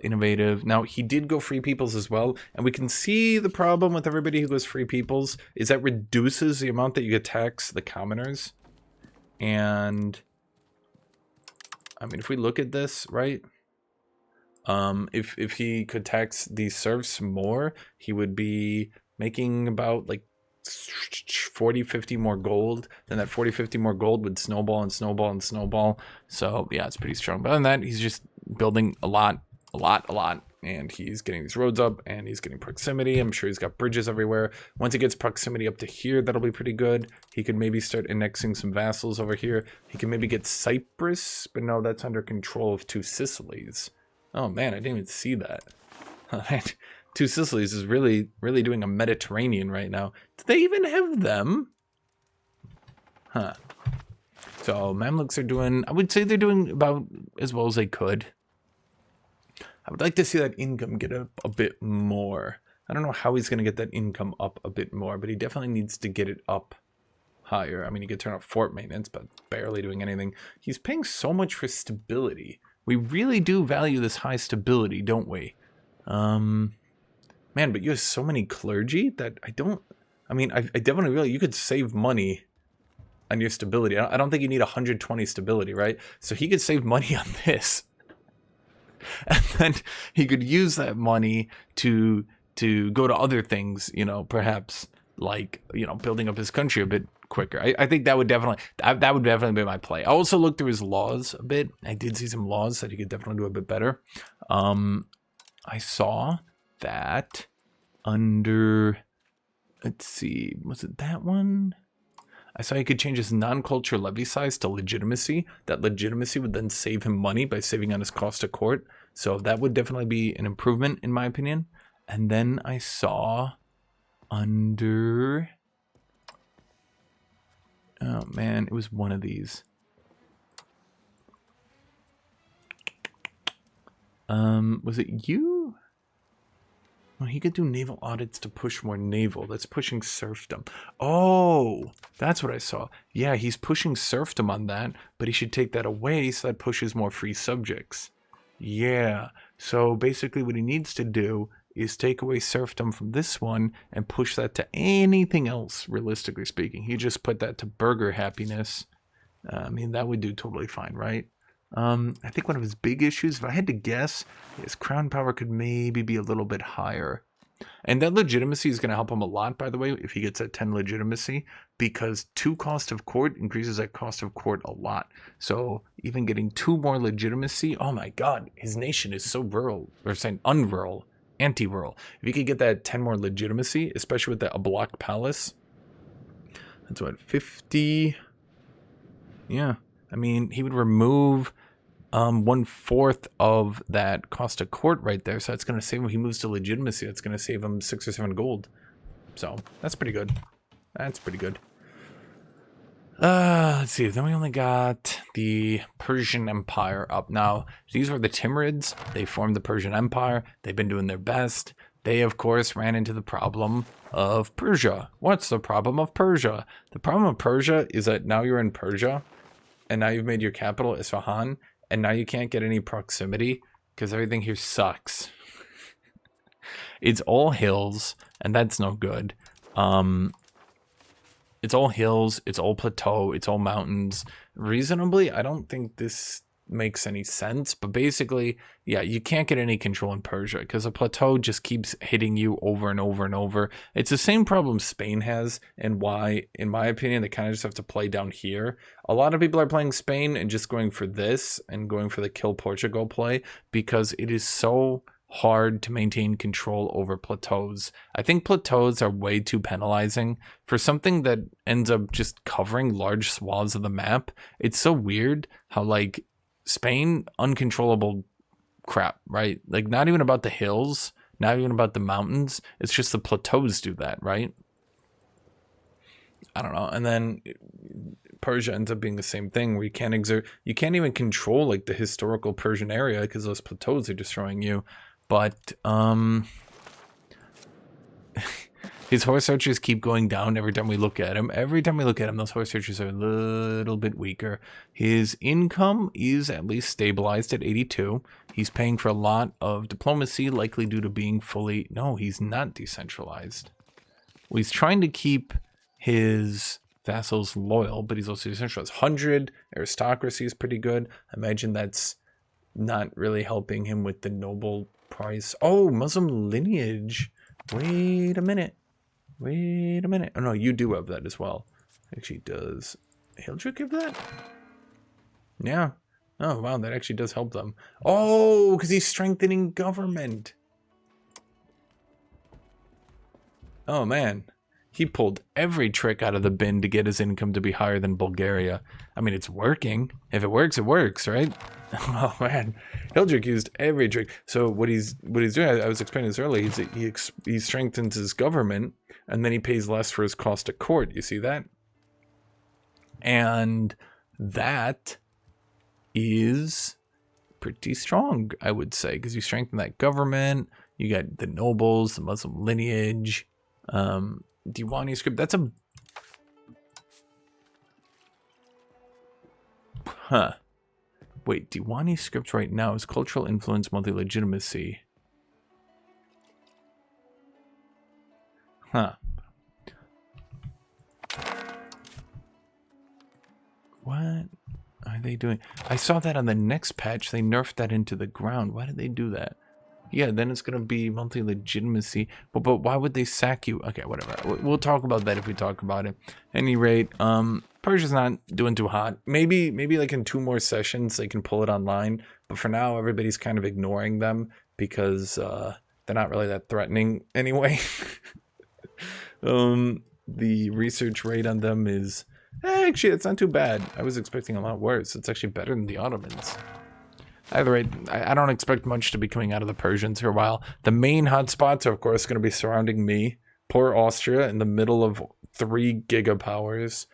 innovative. Now, he did go free peoples as well, and we can see the problem with everybody who goes free peoples is that reduces the amount that you could tax the commoners. And I mean, if we look at this, right? If he could tax these serfs more, he would be making about like 40-50 more gold. Then that 40-50 more gold would snowball and snowball and snowball. So yeah, it's pretty strong. But other than that, he's just building a lot. And he's getting these roads up and he's getting proximity. I'm sure he's got bridges everywhere. Once he gets proximity up to here, that'll be pretty good. He could maybe start annexing some vassals over here. He can maybe get Cyprus, but no, that's under control of two Sicilies. Oh man, I didn't even see that. Two Sicilies is really doing a Mediterranean right now. Do they even have them? Huh. So Mamluks are doing, I would say they're doing about as well as they could. I would like to see that income get up a bit more. I don't know how he's going to get that income up a bit more, but he definitely needs to get it up higher. I mean, he could turn up fort maintenance, but barely doing anything. He's paying so much for stability. We really do value this high stability, don't we? Man, but you have so many clergy that I definitely really, you could save money on your stability. I don't think you need 120 stability, right? So he could save money on this. And then he could use that money to go to other things, you know, perhaps like, you know, building up his country a bit quicker. I think that would definitely be my play. I also looked through his laws a bit. I did see some laws that he could definitely do a bit better. I saw that under, let's see, was it that one? I saw he could change his non-culture levy size to legitimacy. That legitimacy would then save him money by saving on his cost to court. So that would definitely be an improvement in my opinion. And then I saw under, oh man, it was one of these. Was it you? Well, he could do naval audits to push more naval. That's pushing serfdom. Oh, that's what I saw. Yeah, he's pushing serfdom on that, but he should take that away so that pushes more free subjects. Yeah, so basically what he needs to do is take away serfdom from this one and push that to anything else, realistically speaking. He just put that to burger happiness. I mean, that would do totally fine, right? I think one of his big issues, if I had to guess, his crown power could maybe be a little bit higher. And that legitimacy is going to help him a lot, by the way, if he gets that 10 legitimacy, because 2 cost of court increases that cost of court a lot. So even getting 2 more legitimacy, oh my god, his nation is so rural, or saying unrural, anti-rural. If he could get that 10 more legitimacy, especially with a block palace, that's what, 50? Yeah. I mean, he would remove 1/4 of that cost of court right there. So that's going to save him. He moves to legitimacy. That's going to save him 6 or 7 gold. So that's pretty good. That's pretty good. Let's see. Then we only got the Persian Empire up. Now, these were the Timurids. They formed the Persian Empire. They've been doing their best. they of course ran into the problem of Persia. What's the problem of Persia? The problem of Persia is that now you're in Persia, and now you've made your capital Isfahan, and now you can't get any proximity because everything here sucks. It's all hills, and that's no good. It's all hills, it's all plateau, it's all mountains. Reasonably, I don't think this makes any sense, but basically, yeah, you can't get any control in Persia because a plateau just keeps hitting you over and over and over. It's the same problem Spain has, and why, in my opinion, they kind of just have to play down here. A lot of people are playing Spain and just going for this and going for the kill Portugal play because it is so hard to maintain control over plateaus. I think plateaus are way too penalizing for something that ends up just covering large swaths of the map. It's so weird how, like, Spain, uncontrollable crap, right? Like, not even about the hills, not even about the mountains. It's just the plateaus do that, right? I don't know. And then Persia ends up being the same thing where you can't even control, like, the historical Persian area because those plateaus are destroying you. But his horse archers keep going down every time we look at him. Every time we look at him, those horse archers are a little bit weaker. His income is at least stabilized at 82. He's paying for a lot of diplomacy, likely due to being fully... No, he's not decentralized. Well, he's trying to keep his vassals loyal, but he's also decentralized. 100 aristocracy is pretty good. I imagine that's not really helping him with the noble price. Oh, Muslim lineage. Wait a minute. Oh no, you do have that as well. Actually, does Hildred give that? Yeah. Oh wow, that actually does help them. Oh, because he's strengthening government. Oh man, he pulled every trick out of the bin to get his income to be higher than Bulgaria. I mean, it's working. If it works, right? Oh man, Hildred used every trick. So what he's doing, I was explaining this earlier, he strengthens his government, and then he pays less for his cost of court. You see that? And that is pretty strong, I would say, because you strengthen that government. You got the nobles, the Muslim lineage, Diwani script. That's a... Huh. Wait, Diwani script right now is cultural influence, multi-legitimacy. Huh. What are they doing? I saw that on the next patch. They nerfed that into the ground. Why did they do that? Yeah, then it's going to be multi-legitimacy. But why would they sack you? Okay, whatever. We'll talk about that if we talk about it. At any rate, Persia's not doing too hot. Maybe like in 2 more sessions they can pull it online. But for now, everybody's kind of ignoring them because they're not really that threatening anyway. The research rate on them is... actually, it's not too bad. I was expecting a lot worse. It's actually better than the Ottomans. Either way, I don't expect much to be coming out of the Persians for a while. The main hotspots are, of course, going to be surrounding me. Poor Austria in the middle of 3 gigapowers.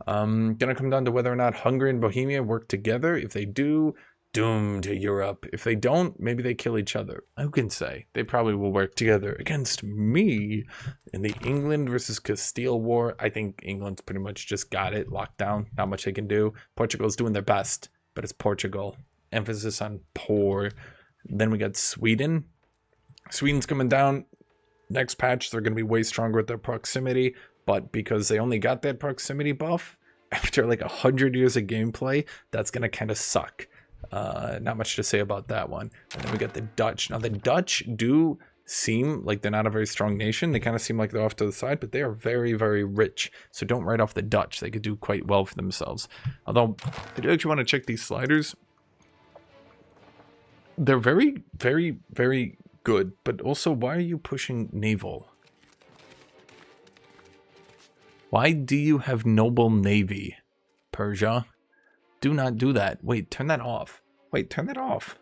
Gonna come down to whether or not Hungary and Bohemia work together. If they do, doom to Europe. If they don't, maybe they kill each other. Who can say? They probably will work together against me. In the England versus Castile war, I think England's pretty much just got it locked down. Not much they can do. Portugal's doing their best, but it's Portugal. Emphasis on poor. Then we got Sweden. Sweden's coming down. Next patch, they're going to be way stronger with their proximity. But because they only got that proximity buff, after like 100 years of gameplay, that's going to kind of suck. Not much to say about that one. And then we got the Dutch. Now, the Dutch do seem like they're not a very strong nation. They kind of seem like they're off to the side, but they are very, very rich. So don't write off the Dutch. They could do quite well for themselves. Although, I do actually want to check these sliders. They're very, very, very good. But also, why are you pushing naval? Why do you have noble navy, Persia? Do not do that. Wait, turn that off. Wait, turn that off.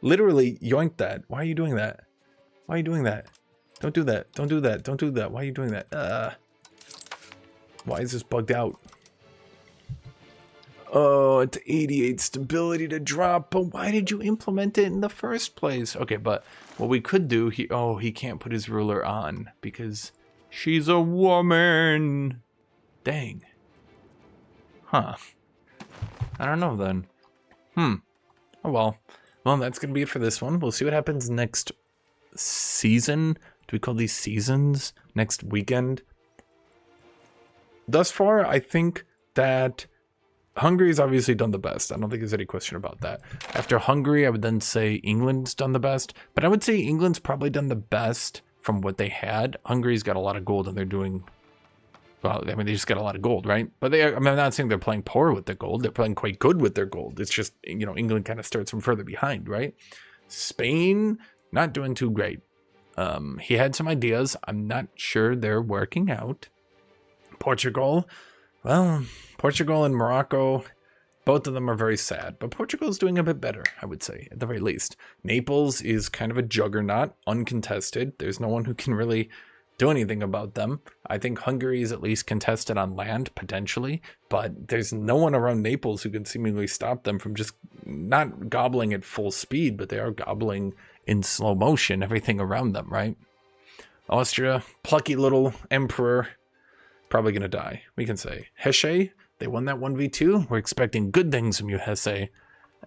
Literally, yoink that. Why are you doing that? Why are you doing that? Don't do that. Don't do that. Don't do that. Why are you doing that? Why is this bugged out? Oh, it's 88 stability to drop, but why did you implement it in the first place? Okay, but what we could do, he can't put his ruler on because she's a woman. Dang. Huh. I don't know then. Oh well. Well, that's gonna be it for this one. We'll see what happens next season. Do we call these seasons? Next weekend? Thus far, I think that Hungary's obviously done the best. I don't think there's any question about that. After Hungary, I would then say England's done the best. But I would say England's probably done the best from what they had. Hungary's got a lot of gold and they're doing... Well, I mean, they just got a lot of gold, right? But I'm not saying they're playing poor with their gold. They're playing quite good with their gold. It's just, you know, England kind of starts from further behind, right? Spain, not doing too great. He had some ideas. I'm not sure they're working out. Portugal, well, Portugal and Morocco, both of them are very sad. But Portugal's doing a bit better, I would say, at the very least. Naples is kind of a juggernaut, uncontested. There's no one who can really do anything about them. I think Hungary is at least contested on land, potentially, but there's no one around Naples who can seemingly stop them from just not gobbling at full speed, but they are gobbling in slow motion everything around them, right? Austria, plucky little emperor, probably gonna die, we can say. Hesse, they won that 1v2. We're expecting good things from you, Hesse.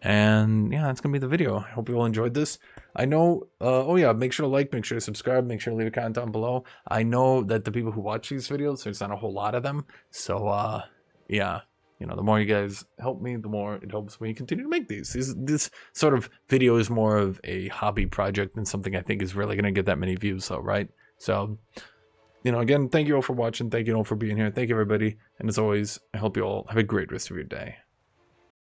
And yeah, that's gonna be the video. I hope you all enjoyed this. I know, oh yeah, make sure to like, make sure to subscribe, make sure to leave a comment down below. I know that the people who watch these videos, there's not a whole lot of them. So yeah, you know, the more you guys help me, the more it helps me continue to make these. This sort of video is more of a hobby project than something I think is really gonna get that many views though, right? So, you know, again, thank you all for watching. Thank you all for being here. Thank you, everybody. And as always, I hope you all have a great rest of your day.